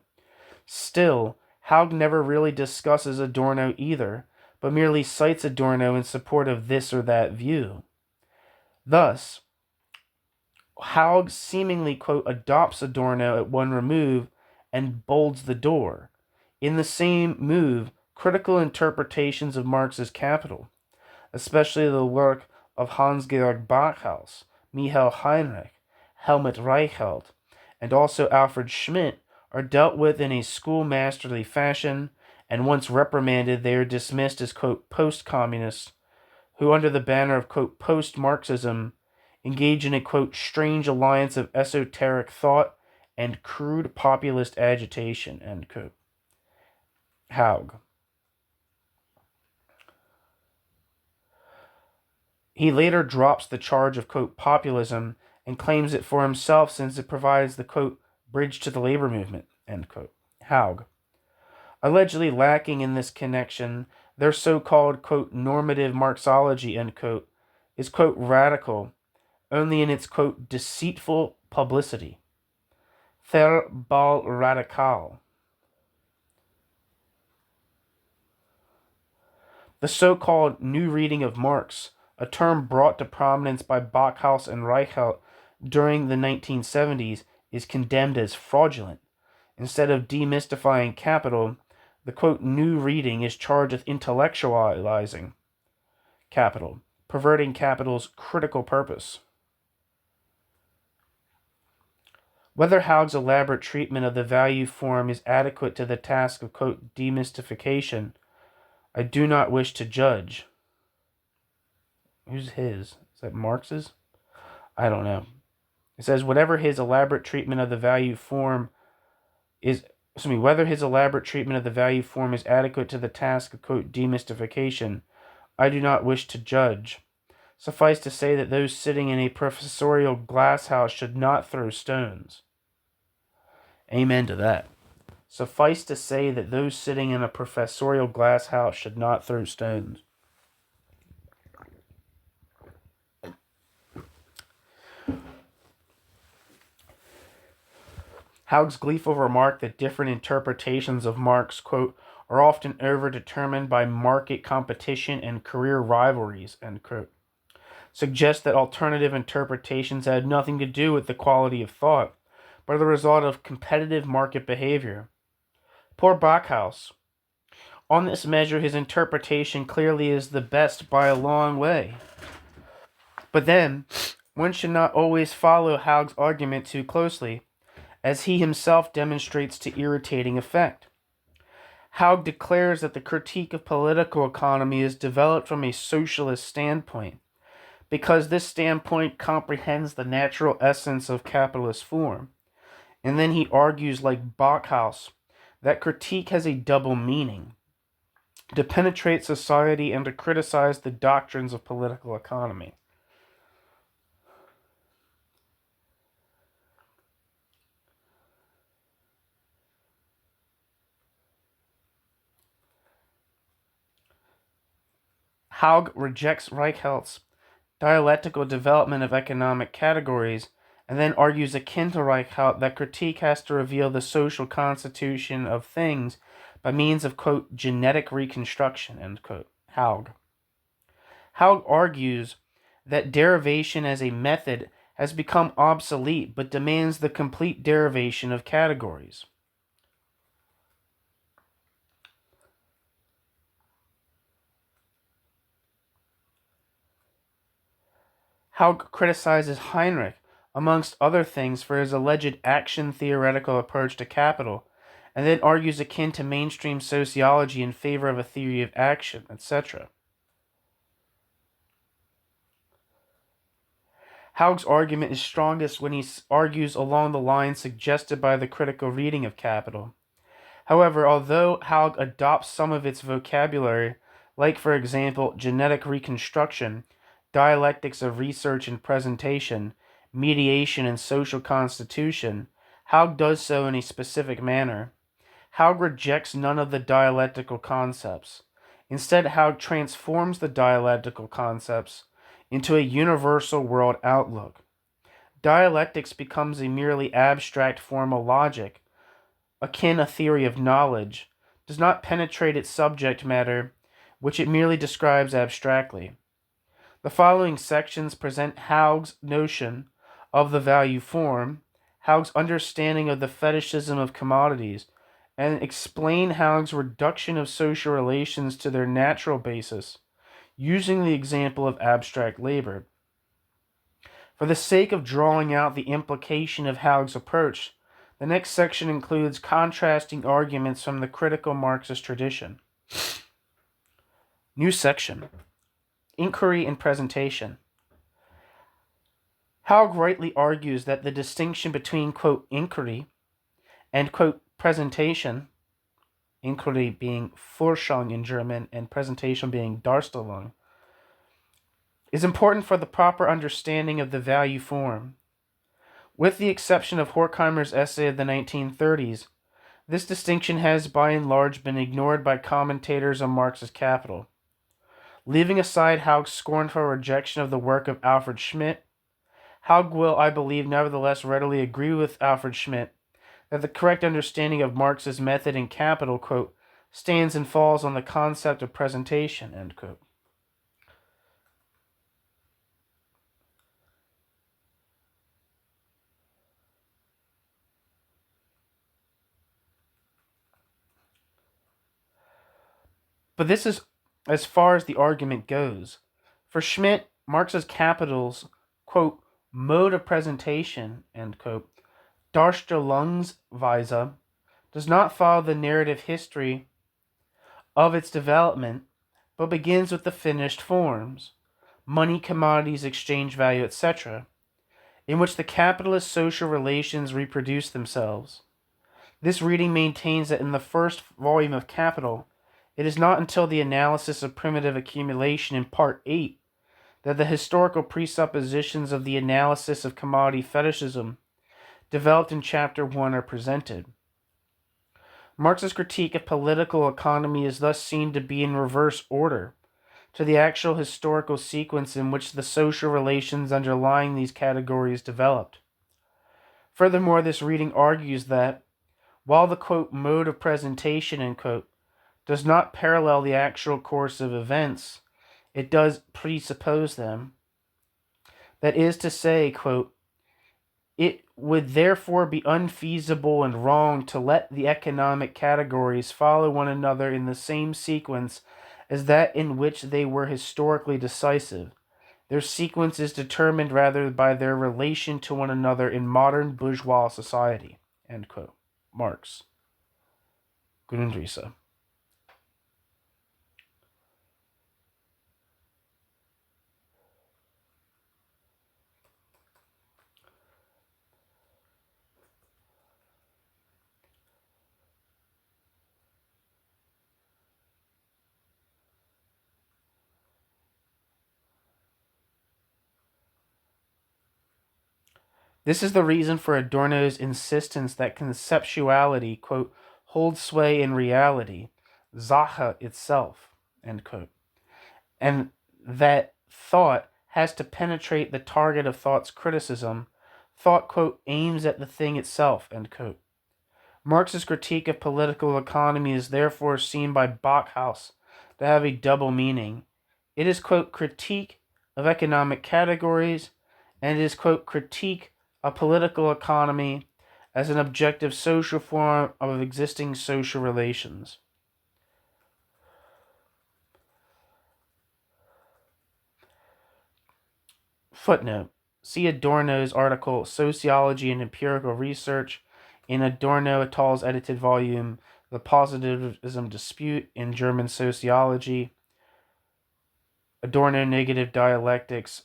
Still, Haug never really discusses Adorno either, but merely cites Adorno in support of this or that view. Thus, Haug seemingly, quote, adopts Adorno at one remove and bolds the door. In the same move, critical interpretations of Marx's Capital, especially the work of Hans-Georg Bachhaus, Michael Heinrich, Helmut Reichelt, and also Alfred Schmidt, are dealt with in a schoolmasterly fashion, and once reprimanded, they are dismissed as, quote, post-communists, who under the banner of, quote, post-Marxism, engage in a, quote, strange alliance of esoteric thought and crude populist agitation, end quote. Haug. He later drops the charge of, quote, populism and claims it for himself since it provides the, quote, bridge to the labor movement, end quote. Haug. Allegedly lacking in this connection, their so-called, quote, normative Marxology, end quote, is, quote, radical only in its, quote, deceitful publicity. Verbal radikal. The so-called new reading of Marx, a term brought to prominence by Bachhaus and Reichelt during the 1970s, is condemned as fraudulent. Instead of demystifying capital, the, quote, new reading is charged with intellectualizing capital, perverting capital's critical purpose. Whether Haug's elaborate treatment of the value form is adequate to the task of, quote, demystification, I do not wish to judge. Who's his? Is that Marx's? I don't know. It says, whether his elaborate treatment of the value form is adequate to the task of, quote, demystification, I do not wish to judge. Suffice to say that those sitting in a professorial glasshouse should not throw stones. Amen to that. Suffice to say that those sitting in a professorial glasshouse should not throw stones. Haug's gleeful remark that different interpretations of Marx, quote, are often overdetermined by market competition and career rivalries, end quote, suggests that alternative interpretations had nothing to do with the quality of thought, but are the result of competitive market behavior. Poor Backhaus. On this measure, his interpretation clearly is the best by a long way. But then, one should not always follow Haug's argument too closely, as he himself demonstrates to irritating effect. Haug declares that the critique of political economy is developed from a socialist standpoint, because this standpoint comprehends the natural essence of capitalist form. And then he argues, like Backhaus, that critique has a double meaning: to penetrate society and to criticize the doctrines of political economy. Haug rejects Reichhelt's dialectical development of economic categories, and then argues akin to Reichelt that critique has to reveal the social constitution of things by means of, quote, genetic reconstruction, end quote. Haug argues that derivation as a method has become obsolete but demands the complete derivation of categories. Haug criticizes Heinrich, amongst other things, for his alleged action-theoretical approach to capital, and then argues akin to mainstream sociology in favor of a theory of action, etc. Haug's argument is strongest when he argues along the lines suggested by the critical reading of Capital. However, although Haug adopts some of its vocabulary, like, for example, genetic reconstruction, dialectics of research and presentation, mediation and social constitution, Haug does so in a specific manner. Haug rejects none of the dialectical concepts. Instead, Haug transforms the dialectical concepts into a universal world outlook. Dialectics becomes a merely abstract formal logic, akin a theory of knowledge, does not penetrate its subject matter, which it merely describes abstractly. The following sections present Haug's notion of the value form, Haug's understanding of the fetishism of commodities, and explain Haug's reduction of social relations to their natural basis, using the example of abstract labor. For the sake of drawing out the implication of Haug's approach, the next section includes contrasting arguments from the critical Marxist tradition. New section: Inquiry and Presentation. Haug rightly argues that the distinction between, quote, inquiry and, quote, presentation, inquiry being Forschung in German and presentation being Darstellung, is important for the proper understanding of the value form. With the exception of Horkheimer's essay of the 1930s, this distinction has by and large been ignored by commentators on Marx's Capital. Leaving aside Haug's scornful rejection of the work of Alfred Schmidt, Haug will, I believe, nevertheless readily agree with Alfred Schmidt that the correct understanding of Marx's method in Capital, quote, stands and falls on the concept of presentation, end quote. But this is as far as the argument goes. For Schmidt, Marx's Capital's, quote, mode of presentation, end quote, Darstellungsweise does not follow the narrative history of its development, but begins with the finished forms, money, commodities, exchange value, etc., in which the capitalist social relations reproduce themselves. This reading maintains that in the first volume of Capital, it is not until the analysis of primitive accumulation in Part 8 that the historical presuppositions of the analysis of commodity fetishism developed in Chapter 1 are presented. Marx's critique of political economy is thus seen to be in reverse order to the actual historical sequence in which the social relations underlying these categories developed. Furthermore, this reading argues that, while the, quote, mode of presentation, end quote, does not parallel the actual course of events, it does presuppose them. That is to say, quote, it would therefore be unfeasible and wrong to let the economic categories follow one another in the same sequence as that in which they were historically decisive. Their sequence is determined rather by their relation to one another in modern bourgeois society. End quote. Marx. Grundrisse. This is the reason for Adorno's insistence that conceptuality, quote, holds sway in reality, Sache itself, end quote, and that thought has to penetrate the target of thought's criticism. Thought, quote, aims at the thing itself, end quote. Marx's critique of political economy is therefore seen by Backhaus to have a double meaning. It is, quote, critique of economic categories, and it is, quote, critique of political economy as an objective social form of existing social relations. Footnote. See Adorno's article, Sociology and Empirical Research, in Adorno et al.'s edited volume, The Positivism Dispute in German Sociology, Adorno Negative Dialectics,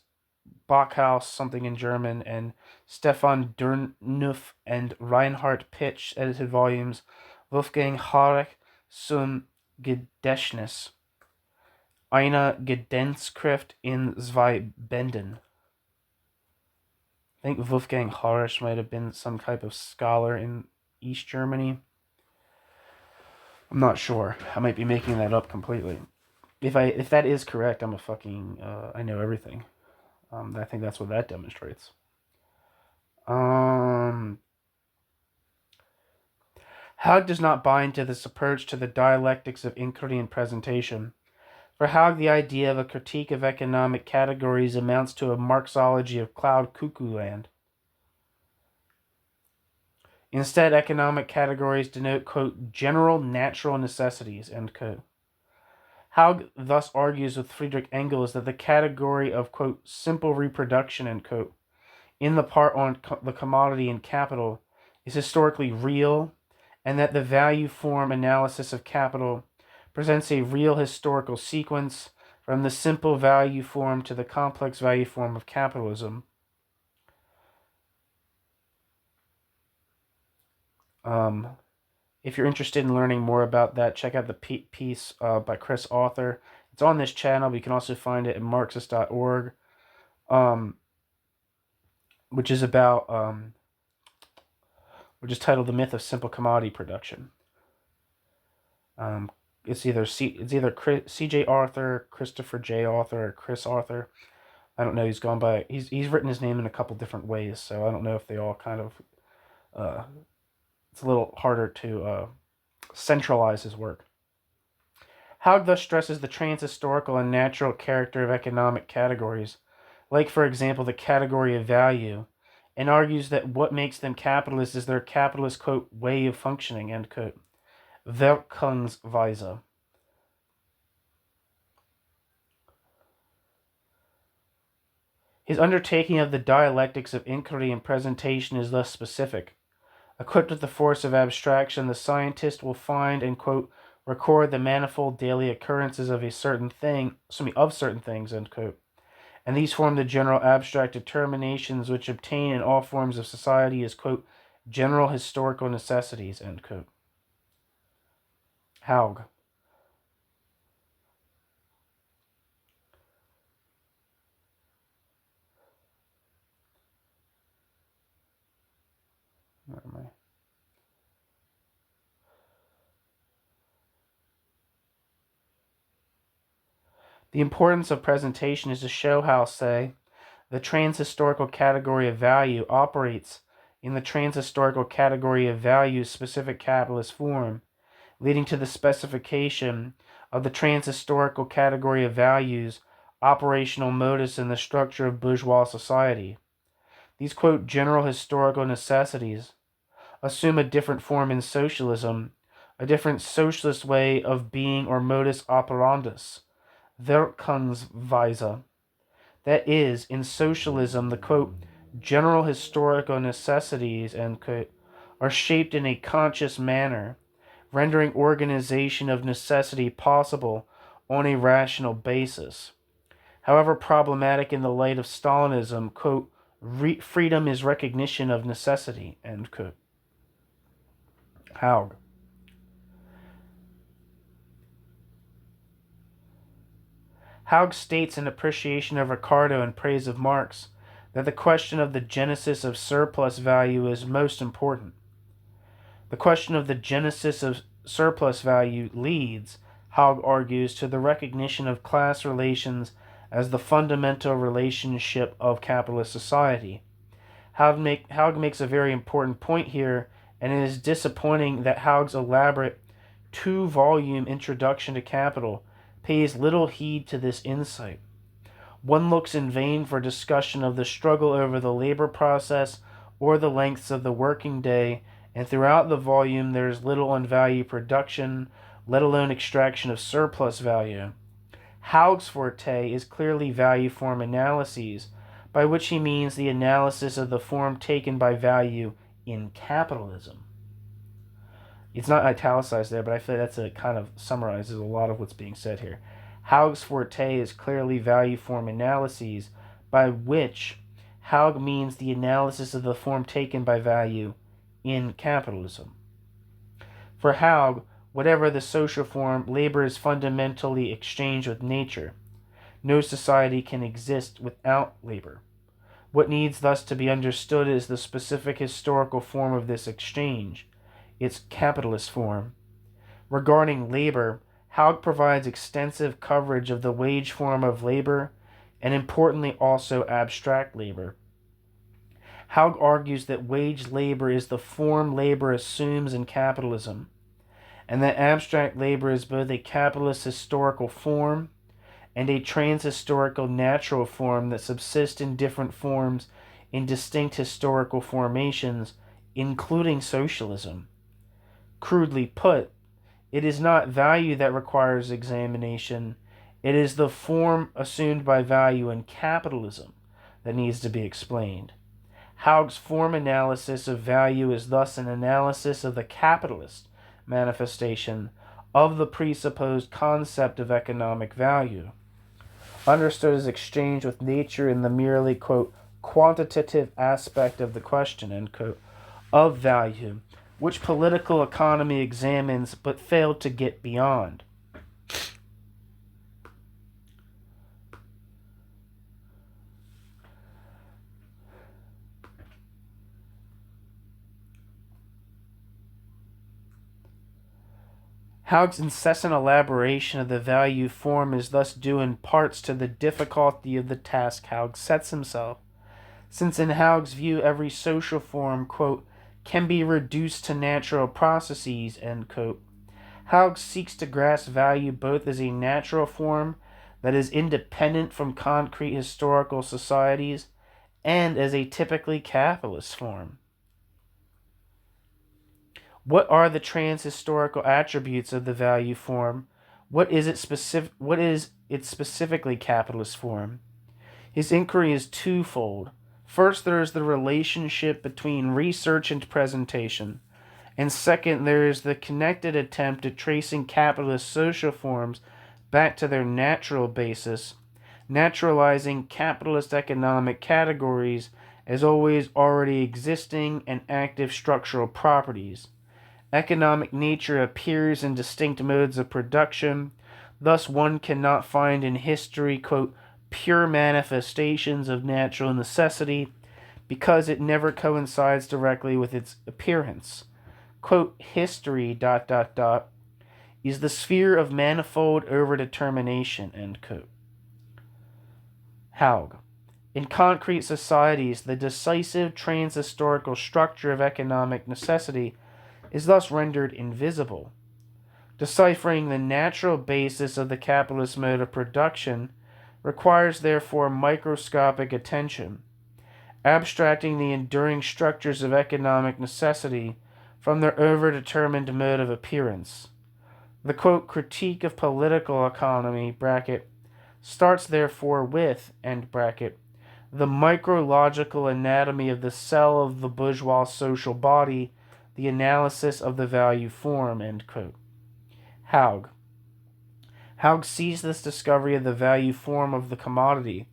Backhaus, something in German, and Stefan Dürnuf and Reinhard Pitsch, edited volumes, Wolfgang Haug zum Gedächtnis, eine Gedenkschrift in zwei Bänden. I think Wolfgang Haug might have been some type of scholar in East Germany. I'm not sure. I might be making that up completely. If that is correct, I'm a fucking I know everything. I think that's what that demonstrates. Haug does not buy into this approach to the dialectics of inquiry and presentation. For Haug, the idea of a critique of economic categories amounts to a Marxology of cloud cuckoo land. Instead, economic categories denote, quote, general natural necessities, end quote. Haug thus argues with Friedrich Engels that the category of, quote, simple reproduction, end quote, in the part on the commodity and capital is historically real, and that the value form analysis of capital presents a real historical sequence from the simple value form to the complex value form of capitalism. If you're interested in learning more about that, check out the piece by Chris Author. It's on this channel, but you can also find it at Marxist.org, which is about, which is titled "The Myth of Simple Commodity Production." It's either C.J. Arthur, Christopher J. Arthur, or Chris Arthur. I don't know. He's gone by. He's written his name in a couple different ways, so I don't know if they all kind of. It's a little harder to centralize his work. Haug thus stresses the transhistorical and natural character of economic categories, like, for example, the category of value, and argues that what makes them capitalist is their capitalist, quote, way of functioning, end quote. Wirkungsweise. His undertaking of the dialectics of inquiry and presentation is thus specific. Equipped with the force of abstraction, the scientist will find and, quote, record the manifold daily occurrences of certain things, end quote. And these form the general abstract determinations which obtain in all forms of society as, quote, general historical necessities, end quote. Haug. Where am I? The importance of presentation is to show how, say, the transhistorical category of value operates in the transhistorical category of value specific capitalist form, leading to the specification of the transhistorical category of values operational modus in the structure of bourgeois society. These, quote, general historical necessities assume a different form in socialism, a different socialist way of being or modus operandus, Wirkungsweise. That is, in socialism, the, quote, general historical necessities, end quote, are shaped in a conscious manner, rendering organization of necessity possible on a rational basis. However problematic in the light of Stalinism, quote, freedom is recognition of necessity, end quote. Haug. Haug states in appreciation of Ricardo and praise of Marx that the question of the genesis of surplus value is most important. The question of the genesis of surplus value leads, Haug argues, to the recognition of class relations as the fundamental relationship of capitalist society. Haug makes a very important point here, and it is disappointing that Haug's elaborate two-volume introduction to Capital pays little heed to this insight. One looks in vain for discussion of the struggle over the labor process or the lengths of the working day, and throughout the volume there is little on value production, let alone extraction of surplus value. Haug's forte is clearly value form analyses, by which he means the analysis of the form taken by value in capitalism. It's not italicized there, but I feel like that kind of summarizes a lot of what's being said here. Haug's forte is clearly value form analyses, by which Haug means the analysis of the form taken by value in capitalism. For Haug, whatever the social form, labor is fundamentally exchanged with nature. No society can exist without labor. What needs thus to be understood is the specific historical form of this exchange, its capitalist form. Regarding labor, Haug provides extensive coverage of the wage form of labor, and importantly also abstract labor. Haug argues that wage labor is the form labor assumes in capitalism, and that abstract labor is both a capitalist historical form and a transhistorical natural form that subsist in different forms in distinct historical formations, including socialism. Crudely put, it is not value that requires examination, it is the form assumed by value in capitalism that needs to be explained. Haug's form analysis of value is thus an analysis of the capitalist manifestation of the presupposed concept of economic value, understood as exchange with nature in the merely, quote, quantitative aspect of the question, end quote, of value, which political economy examines but failed to get beyond. Haug's incessant elaboration of the value form is thus due in parts to the difficulty of the task Haug sets himself, since in Haug's view every social form, quote, can be reduced to natural processes, end quote. Haug seeks to grasp value both as a natural form that is independent from concrete historical societies and as a typically capitalist form. What are the transhistorical attributes of the value form? What is its specifically capitalist form? His inquiry is twofold. First, there is the relationship between research and presentation. And second, there is the connected attempt at tracing capitalist social forms back to their natural basis, naturalizing capitalist economic categories as always already existing and active structural properties. Economic nature appears in distinct modes of production. Thus, one cannot find in history, quote, pure manifestations of natural necessity because it never coincides directly with its appearance. Quote, history, is the sphere of manifold overdetermination, end quote. Haug. In concrete societies, the decisive transhistorical structure of economic necessity is thus rendered invisible. Deciphering the natural basis of the capitalist mode of production requires therefore microscopic attention, abstracting the enduring structures of economic necessity from their overdetermined mode of appearance. The quote, critique of political economy, bracket, starts therefore with, end bracket, the micrological anatomy of the cell of the bourgeois social body, the analysis of the value form, end quote. Haug. Haug sees this discovery of the value form of the commodity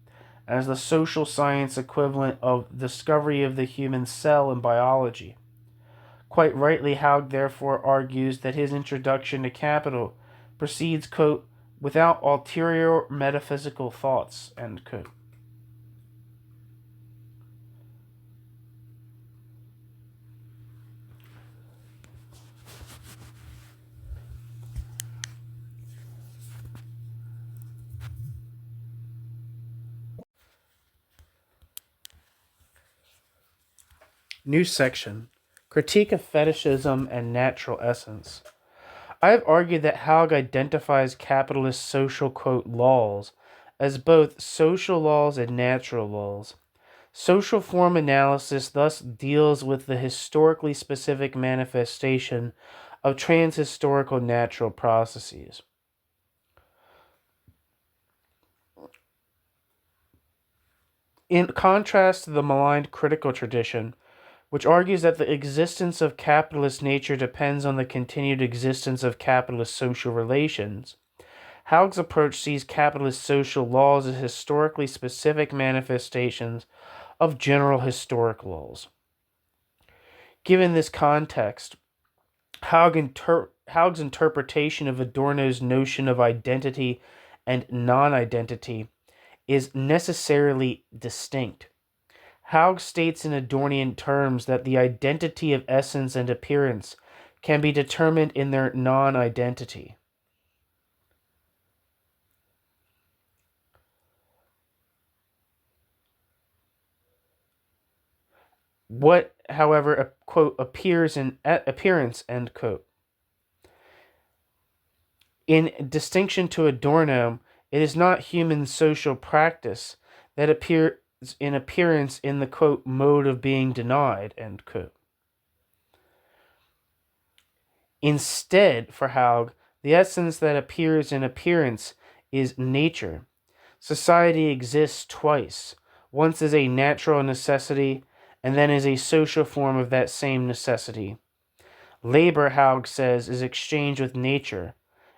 as the social science equivalent of discovery of the human cell in biology. Quite rightly, Haug therefore argues that his introduction to capital proceeds, quote, without ulterior metaphysical thoughts, end quote. New section. Critique of fetishism and natural essence. I have argued that Haug identifies capitalist social, quote, laws as both social laws and natural laws. Social form analysis thus deals with the historically specific manifestation of transhistorical natural processes. In contrast to the maligned critical tradition, which argues that the existence of capitalist nature depends on the continued existence of capitalist social relations, Haug's approach sees capitalist social laws as historically specific manifestations of general historic laws. Given this context, Haug's interpretation of Adorno's notion of identity and non-identity is necessarily distinct. Haug states in Adornian terms that the identity of essence and appearance can be determined in their non-identity. What, however, quote, appears in appearance, end quote. In distinction to Adorno, it is not human social practice that appears in appearance in the, quote, mode of being denied, end quote. Instead, for Haug, the essence that appears in appearance is nature. Society exists twice, once as a natural necessity, and then as a social form of that same necessity. Labor, Haug says, is exchange with nature,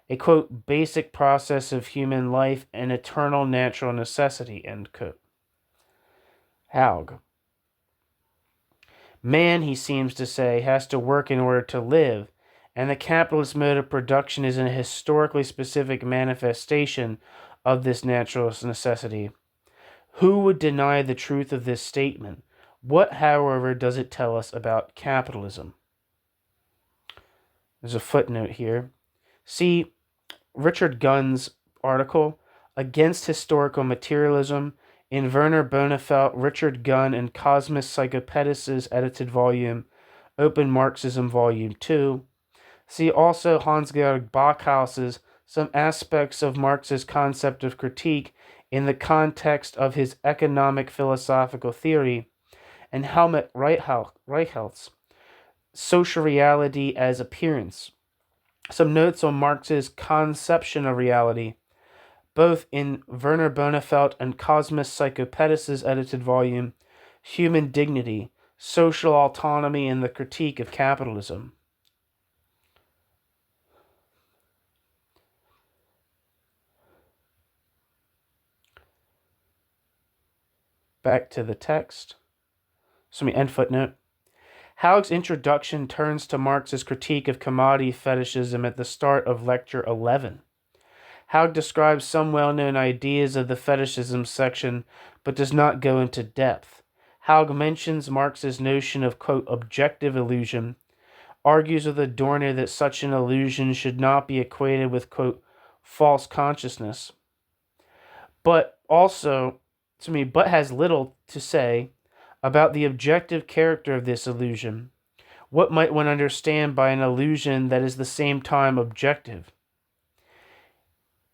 a, quote, basic process of human life and eternal natural necessity, end quote. Haug. Man, he seems to say, has to work in order to live, and the capitalist mode of production is a historically specific manifestation of this natural necessity. Who would deny the truth of this statement? What, however, does it tell us about capitalism? There's a footnote here. See Richard Gunn's article, Against Historical Materialism, in Werner Bonefeld, Richard Gunn, and Cosmos Psychopetis' edited volume, Open Marxism, Volume 2. See also Hans-Georg Backhaus's Some Aspects of Marx's Concept of Critique in the Context of His Economic Philosophical Theory, and Helmut Reichhelt's Social Reality as Appearance. Some notes on Marx's conception of reality, both in Werner Bonefeld and Cosmos Psychopetis' edited volume, human dignity, social autonomy, and the critique of capitalism. Back to the text. End footnote. Haug's introduction turns to Marx's critique of commodity fetishism at the start of Lecture 11. Haug describes some well-known ideas of the fetishism section, but does not go into depth. Haug mentions Marx's notion of, quote, objective illusion, argues with Adorno that such an illusion should not be equated with, quote, false consciousness, but has little to say about the objective character of this illusion. What might one understand by an illusion that is at the same time objective?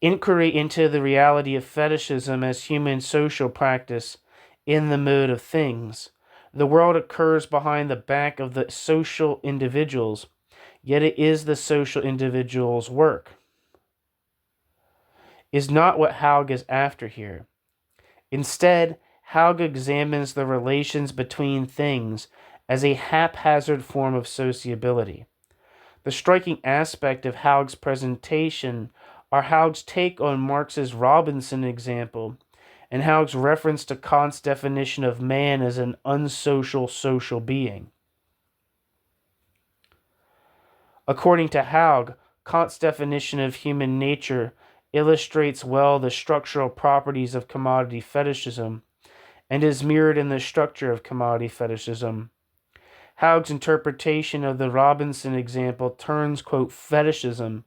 Inquiry into the reality of fetishism as human social practice in the mode of things. The world occurs behind the back of the social individuals, yet it is the social individual's work. Is not what Haug is after here. Instead, Haug examines the relations between things as a haphazard form of sociability. The striking aspect of Haug's presentation are Haug's take on Marx's Robinson example and Haug's reference to Kant's definition of man as an unsocial social being. According to Haug, Kant's definition of human nature illustrates well the structural properties of commodity fetishism and is mirrored in the structure of commodity fetishism. Haug's interpretation of the Robinson example turns, quote, fetishism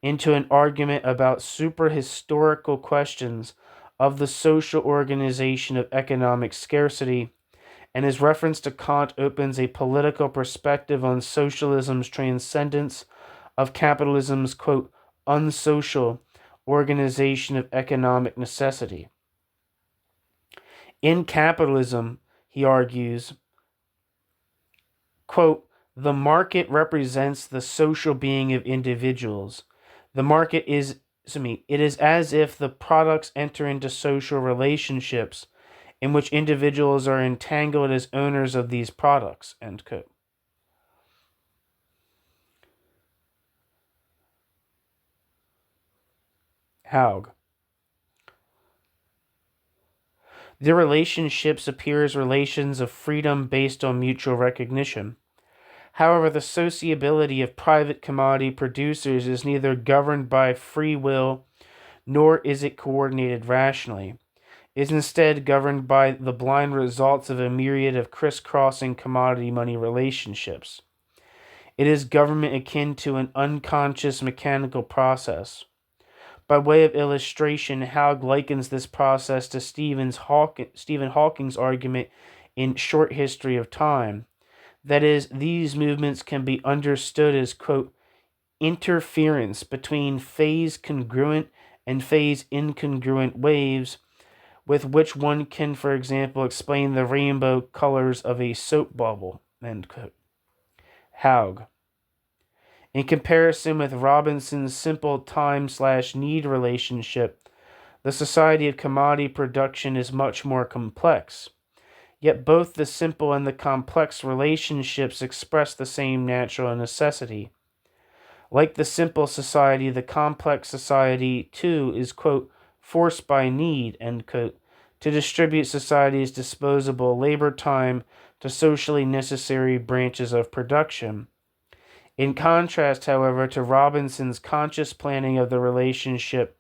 into an argument about superhistorical questions of the social organization of economic scarcity, and his reference to Kant opens a political perspective on socialism's transcendence of capitalism's, quote, unsocial organization of economic necessity. In capitalism, he argues, quote, the market represents the social being of individuals. The market is, it is as if the products enter into social relationships in which individuals are entangled as owners of these products, end quote. Haug. The relationships appear as relations of freedom based on mutual recognition. However, the sociability of private commodity producers is neither governed by free will nor is it coordinated rationally. It is instead governed by the blind results of a myriad of crisscrossing commodity money relationships. It is government akin to an unconscious mechanical process. By way of illustration, Haug likens this process to Stephen Hawking's argument in Short History of Time. That is, these movements can be understood as, quote, interference between phase-congruent and phase-incongruent waves with which one can, for example, explain the rainbow colors of a soap bubble, end quote. Haug. In comparison with Robinson's simple time/need relationship, the society of commodity production is much more complex. Yet both the simple and the complex relationships express the same natural necessity. Like the simple society, the complex society, too, is, quote, forced by need, end quote, to distribute society's disposable labor time to socially necessary branches of production. In contrast, however, to Robinson's conscious planning of the relationship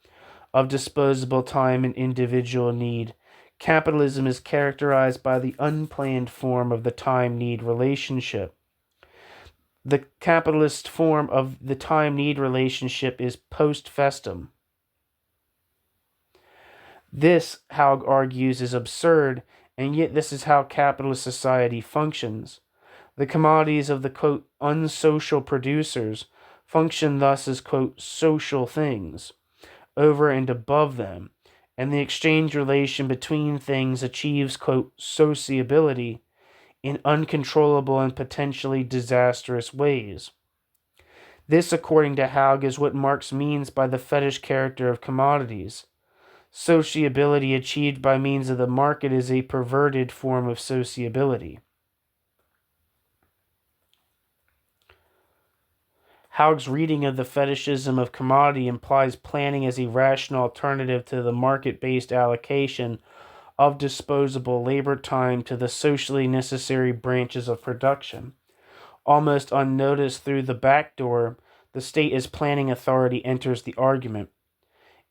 of disposable time and individual need, capitalism is characterized by the unplanned form of the time-need relationship. The capitalist form of the time-need relationship is post festum. This, Haug argues, is absurd, and yet this is how capitalist society functions. The commodities of the, quote, unsocial producers function thus as, quote, social things, over and above them, and the exchange relation between things achieves, quote, sociability in uncontrollable and potentially disastrous ways. This, according to Haug, is what Marx means by the fetish character of commodities. Sociability achieved by means of the market is a perverted form of sociability. Haug's reading of the fetishism of commodity implies planning as a rational alternative to the market-based allocation of disposable labor time to the socially necessary branches of production. Almost unnoticed through the back door, the state as planning authority enters the argument.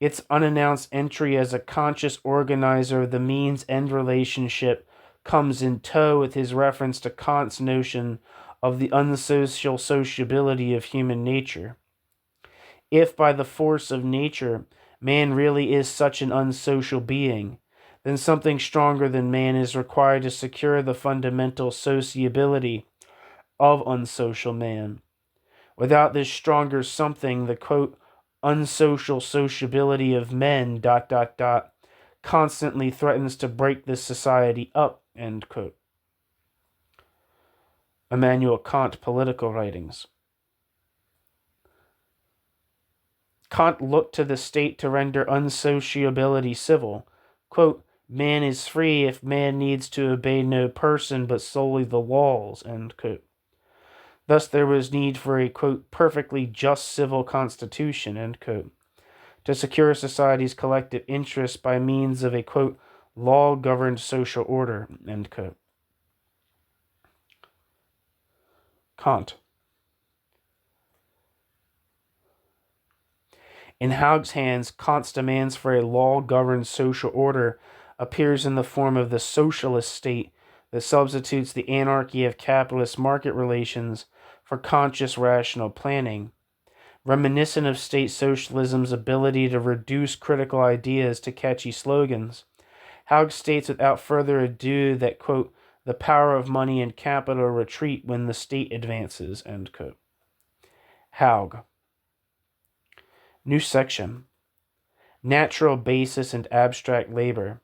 Its unannounced entry as a conscious organizer of the means-end relationship comes in tow with his reference to Kant's notion of the unsocial sociability of human nature. If by the force of nature man really is such an unsocial being, then something stronger than man is required to secure the fundamental sociability of unsocial man. Without this stronger something, the quote, unsocial sociability of men, ... constantly threatens to break this society up, end quote. Immanuel Kant, Political Writings. Kant looked to the state to render unsociability civil. Quote, man is free if man needs to obey no person but solely the laws, end quote. Thus there was need for a, quote, perfectly just civil constitution, end quote, to secure society's collective interests by means of a, quote, law-governed social order, end quote. Kant. In Haug's hands, Kant's demands for a law-governed social order appears in the form of the socialist state that substitutes the anarchy of capitalist market relations for conscious rational planning. Reminiscent of state socialism's ability to reduce critical ideas to catchy slogans, Haug states without further ado that, quote, the power of money and capital retreat when the state advances, end quote. Haug. New section. Natural basis and abstract labor.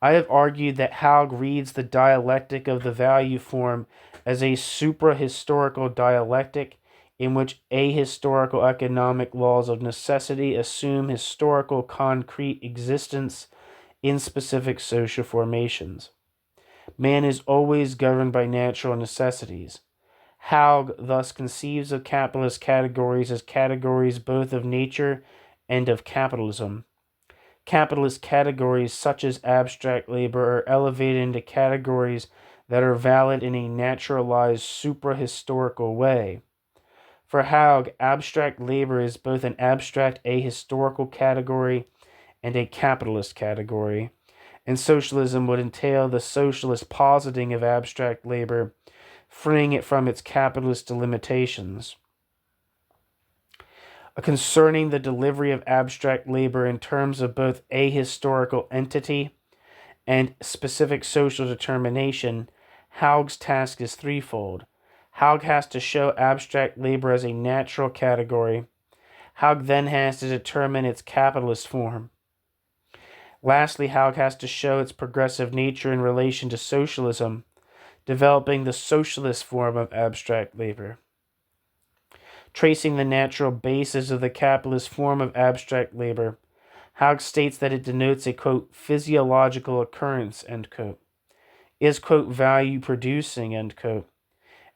I have argued that Haug reads the dialectic of the value form as a supra-historical dialectic in which ahistorical economic laws of necessity assume historical concrete existence in specific social formations. Man is always governed by natural necessities. Haug thus conceives of capitalist categories as categories both of nature and of capitalism. Capitalist categories such as abstract labor are elevated into categories that are valid in a naturalized supra-historical way. For Haug, abstract labor is both an abstract ahistorical category and a capitalist category, and socialism would entail the socialist positing of abstract labor, freeing it from its capitalist limitations. Concerning the delivery of abstract labor in terms of both ahistorical entity and specific social determination, Haug's task is threefold. Haug has to show abstract labor as a natural category. Haug then has to determine its capitalist form. Lastly, Haug has to show its progressive nature in relation to socialism, developing the socialist form of abstract labor. Tracing the natural basis of the capitalist form of abstract labor, Haug states that it denotes a, quote, physiological occurrence, end quote, is, quote, value producing, end quote,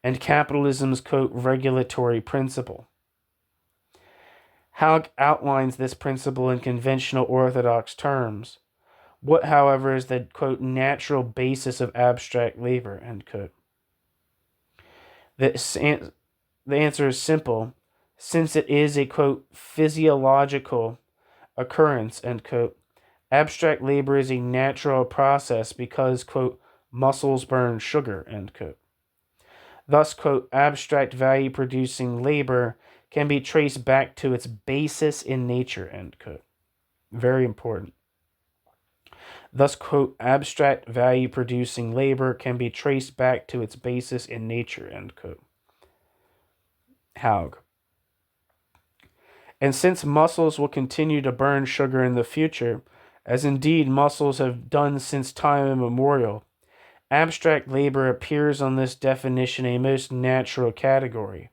and capitalism's, quote, regulatory principle. Haug outlines this principle in conventional orthodox terms. What, however, is the, quote, natural basis of abstract labor, end quote? The answer is simple. Since it is a, quote, physiological occurrence, end quote, abstract labor is a natural process because, quote, muscles burn sugar, end quote. Thus, quote, abstract value-producing labor can be traced back to its basis in nature, end quote. Very important. Thus, quote, abstract value-producing labor can be traced back to its basis in nature, end quote. Haug. And since muscles will continue to burn sugar in the future, as indeed muscles have done since time immemorial, abstract labor appears on this definition a most natural category.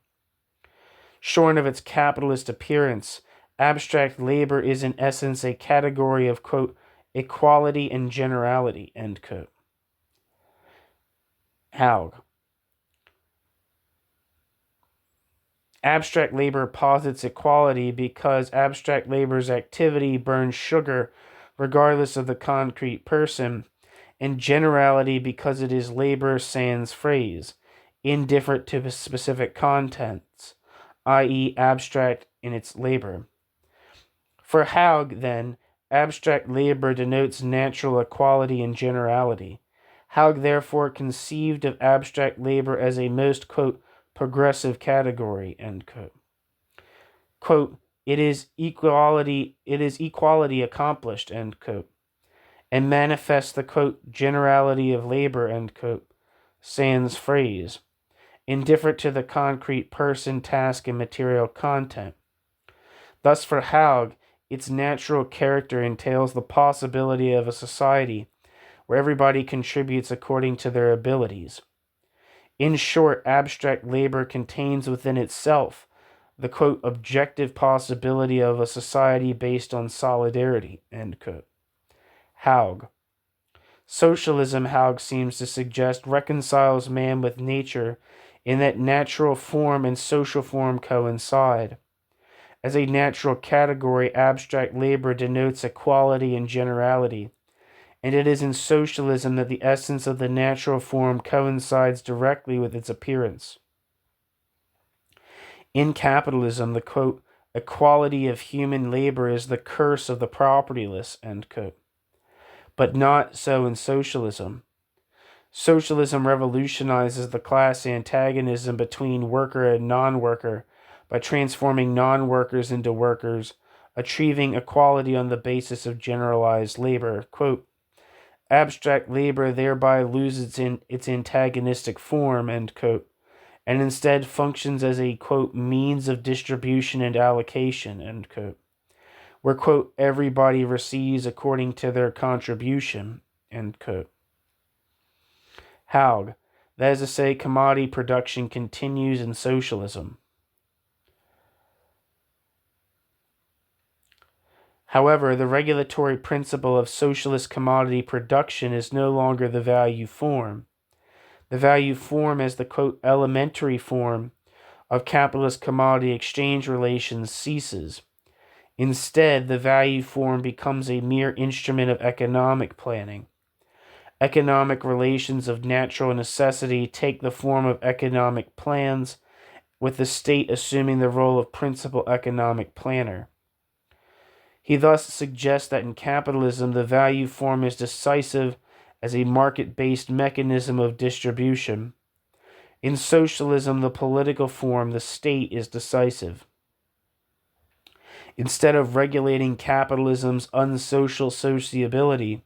Shorn of its capitalist appearance, Abstract labor is in essence a category of, quote, equality and generality, end quote. Haug. Abstract labor posits equality because abstract labor's activity burns sugar regardless of the concrete person, and generality because it is labor sans phrase, indifferent to specific contents, i.e., abstract in its labor. For Haug, then, abstract labor denotes natural equality and generality. Haug therefore conceived of abstract labor as a most, quote, progressive category, end quote. Quote, it is equality accomplished, end quote, and manifests the, quote, generality of labor, end quote, sans phrase, indifferent to the concrete person, task, and material content. Thus, for Haug, its natural character entails the possibility of a society where everybody contributes according to their abilities. In short, abstract labor contains within itself the, quote, objective possibility of a society based on solidarity, end quote. Haug. Socialism, Haug seems to suggest, reconciles man with nature in that natural form and social form coincide. As a natural category, abstract labor denotes equality and generality, and it is in socialism that the essence of the natural form coincides directly with its appearance. In capitalism, the, quote, equality of human labor is the curse of the propertyless, end quote. But not so in socialism. Socialism revolutionizes the class antagonism between worker and non-worker by transforming non-workers into workers, achieving equality on the basis of generalized labor. Quote, abstract labor thereby loses its antagonistic form, end quote, and instead functions as a, quote, means of distribution and allocation, end quote, where, quote, everybody receives according to their contribution, end quote. Haug. That is to say, commodity production continues in socialism. However, the regulatory principle of socialist commodity production is no longer the value form. The value form as the, quote, elementary form of capitalist commodity exchange relations ceases. Instead, the value form becomes a mere instrument of economic planning. Economic relations of natural necessity take the form of economic plans, with the state assuming the role of principal economic planner. He thus suggests that in capitalism, the value form is decisive as a market-based mechanism of distribution. In socialism, the political form, the state, is decisive. Instead of regulating capitalism's unsocial sociability,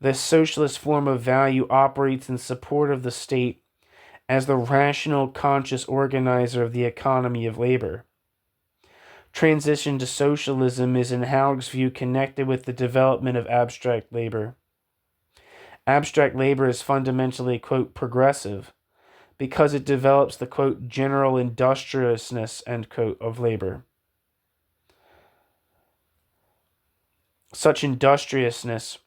the socialist form of value operates in support of the state as the rational, conscious organizer of the economy of labor. Transition to socialism is, in Haug's view, connected with the development of abstract labor. Abstract labor is fundamentally, quote, progressive, because it develops the, quote, general industriousness, end quote, of labor. Such industriousness,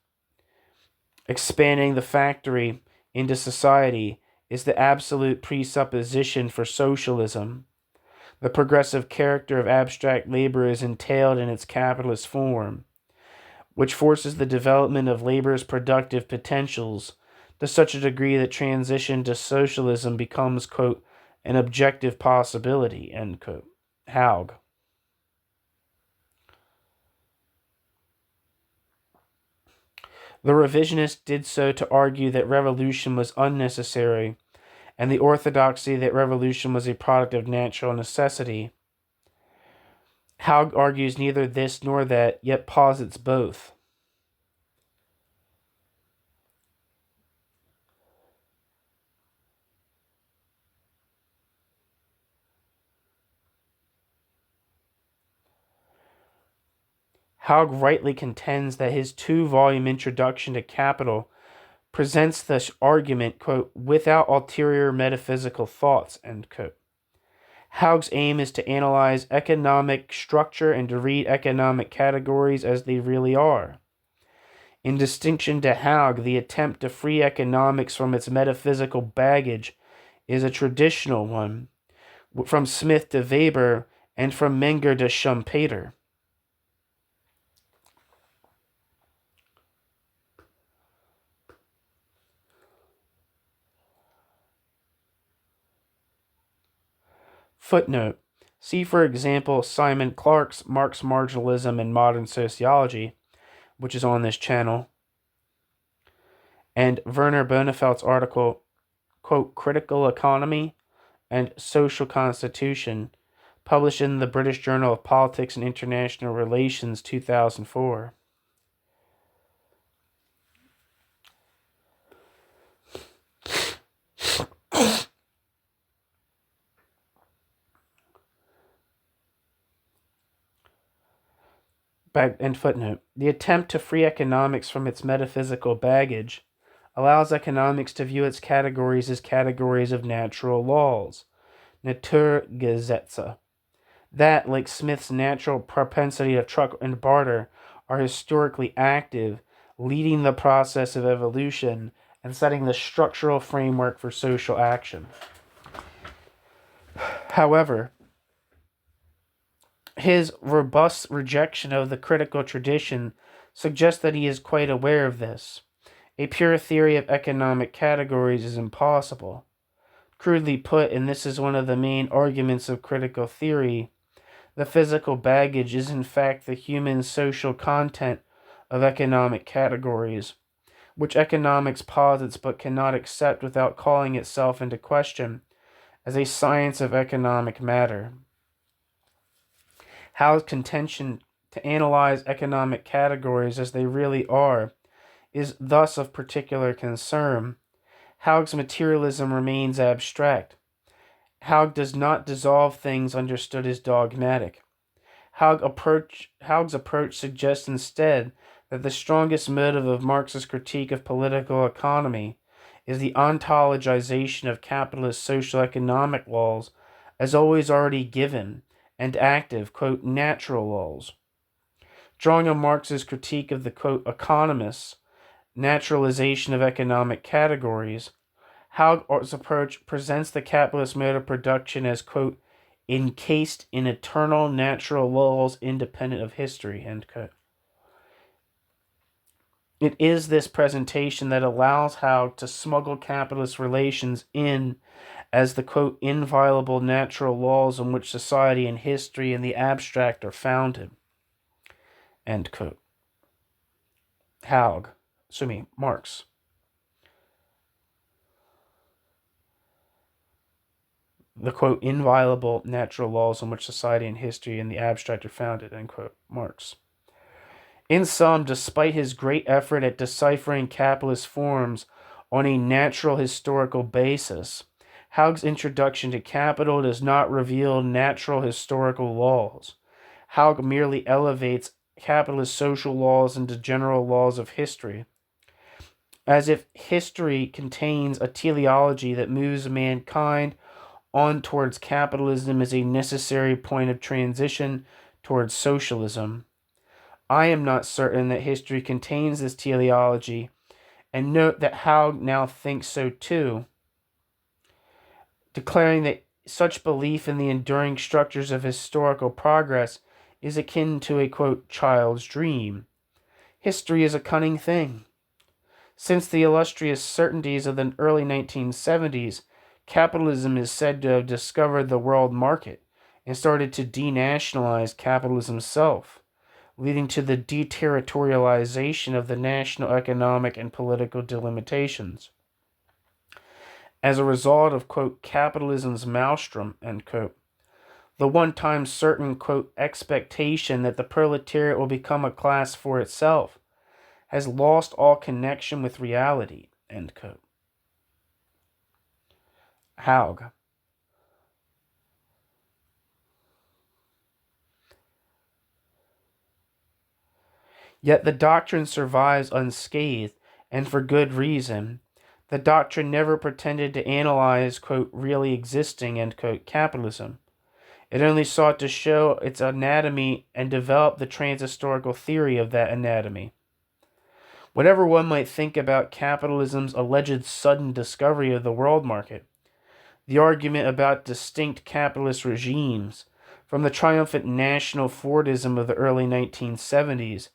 expanding the factory into society, is the absolute presupposition for socialism. The progressive character of abstract labor is entailed in its capitalist form, which forces the development of labor's productive potentials to such a degree that transition to socialism becomes, quote, an objective possibility, end quote. Haug. The revisionist did so to argue that revolution was unnecessary, and the orthodoxy that revolution was a product of natural necessity. Haug argues neither this nor that, yet posits both. Haug rightly contends that his two-volume introduction to Capital presents this argument, quote, without ulterior metaphysical thoughts, end quote. Haug's aim is to analyze economic structure and to read economic categories as they really are. In distinction to Haug, the attempt to free economics from its metaphysical baggage is a traditional one, from Smith to Weber and from Menger to Schumpeter. Footnote. See, for example, Simon Clark's Marx Marginalism in Modern Sociology, which is on this channel, and Werner Bonefeld's article, quote, Critical Economy and Social Constitution, published in the British Journal of Politics and International Relations, 2004. End footnote. The attempt to free economics from its metaphysical baggage allows economics to view its categories as categories of natural laws, Naturgesetze, that, like Smith's natural propensity to truck and barter, are historically active, leading the process of evolution and setting the structural framework for social action. However, his robust rejection of the critical tradition suggests that he is quite aware of this. A pure theory of economic categories is impossible. Crudely put, and this is one of the main arguments of critical theory, the physical baggage is in fact the human social content of economic categories, which economics posits but cannot accept without calling itself into question as a science of economic matter. Haug's contention to analyze economic categories as they really are is thus of particular concern. Haug's materialism remains abstract. Haug does not dissolve things understood as dogmatic. Haug's approach suggests instead that the strongest motive of Marx's critique of political economy is the ontologization of capitalist social economic laws as always already given and active, quote, natural laws. Drawing on Marx's critique of the, quote, economists' naturalization of economic categories, Haug's approach presents the capitalist mode of production as, quote, encased in eternal natural laws independent of history, end quote. It is this presentation that allows Haug to smuggle capitalist relations in as the, quote, inviolable natural laws on which society and history in the abstract are founded, end quote. Marx. The, quote, inviolable natural laws on which society and history in the abstract are founded, end quote, Marx. In sum, despite his great effort at deciphering capitalist forms on a natural historical basis, Haug's introduction to Capital does not reveal natural historical laws. Haug merely elevates capitalist social laws into general laws of history, as if history contains a teleology that moves mankind on towards capitalism as a necessary point of transition towards socialism. I am not certain that history contains this teleology, and note that Haug now thinks so too, declaring that such belief in the enduring structures of historical progress is akin to a, quote, child's dream. History is a cunning thing. Since the illustrious certainties of the early 1970s, capitalism is said to have discovered the world market and started to denationalize capitalism's self, leading to the deterritorialization of the national economic and political delimitations. As a result of, quote, capitalism's maelstrom, end quote, the one-time certain, quote, expectation that the proletariat will become a class for itself has lost all connection with reality, end quote. Haug. Yet the doctrine survives unscathed, and for good reason. The doctrine never pretended to analyze, quote, really existing, end quote, capitalism. It only sought to show its anatomy and develop the transhistorical theory of that anatomy. Whatever one might think about capitalism's alleged sudden discovery of the world market, the argument about distinct capitalist regimes, from the triumphant national Fordism of the early 1970s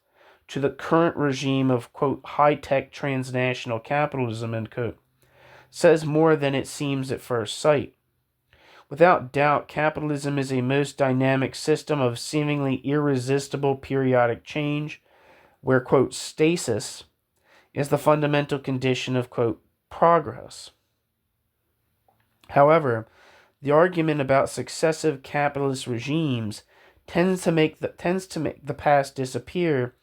to the current regime of, quote, high-tech transnational capitalism, end quote, says more than it seems at first sight. Without doubt, capitalism is a most dynamic system of seemingly irresistible periodic change, where, quote, stasis is the fundamental condition of, quote, progress. However, the argument about successive capitalist regimes tends to make the past disappear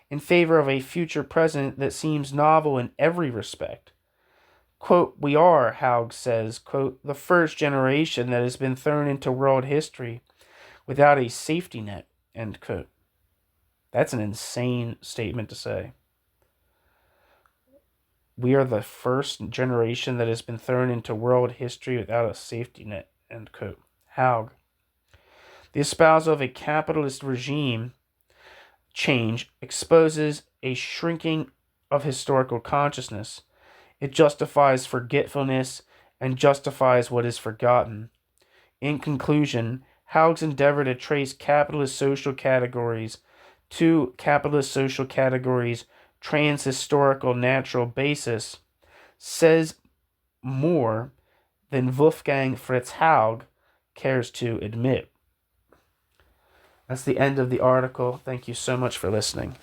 in favor of a future present that seems novel in every respect. Quote, we are, Haug says, quote, the first generation that has been thrown into world history without a safety net, end quote. That's an insane statement to say. We are the first generation that has been thrown into world history without a safety net, end quote. Haug. The espousal of a capitalist regime change exposes a shrinking of historical consciousness. It justifies forgetfulness and justifies what is forgotten. In conclusion, Haug's endeavor to trace capitalist social categories to capitalist social categories' transhistorical natural basis says more than Wolfgang Fritz Haug cares to admit. That's the end of the article. Thank you so much for listening.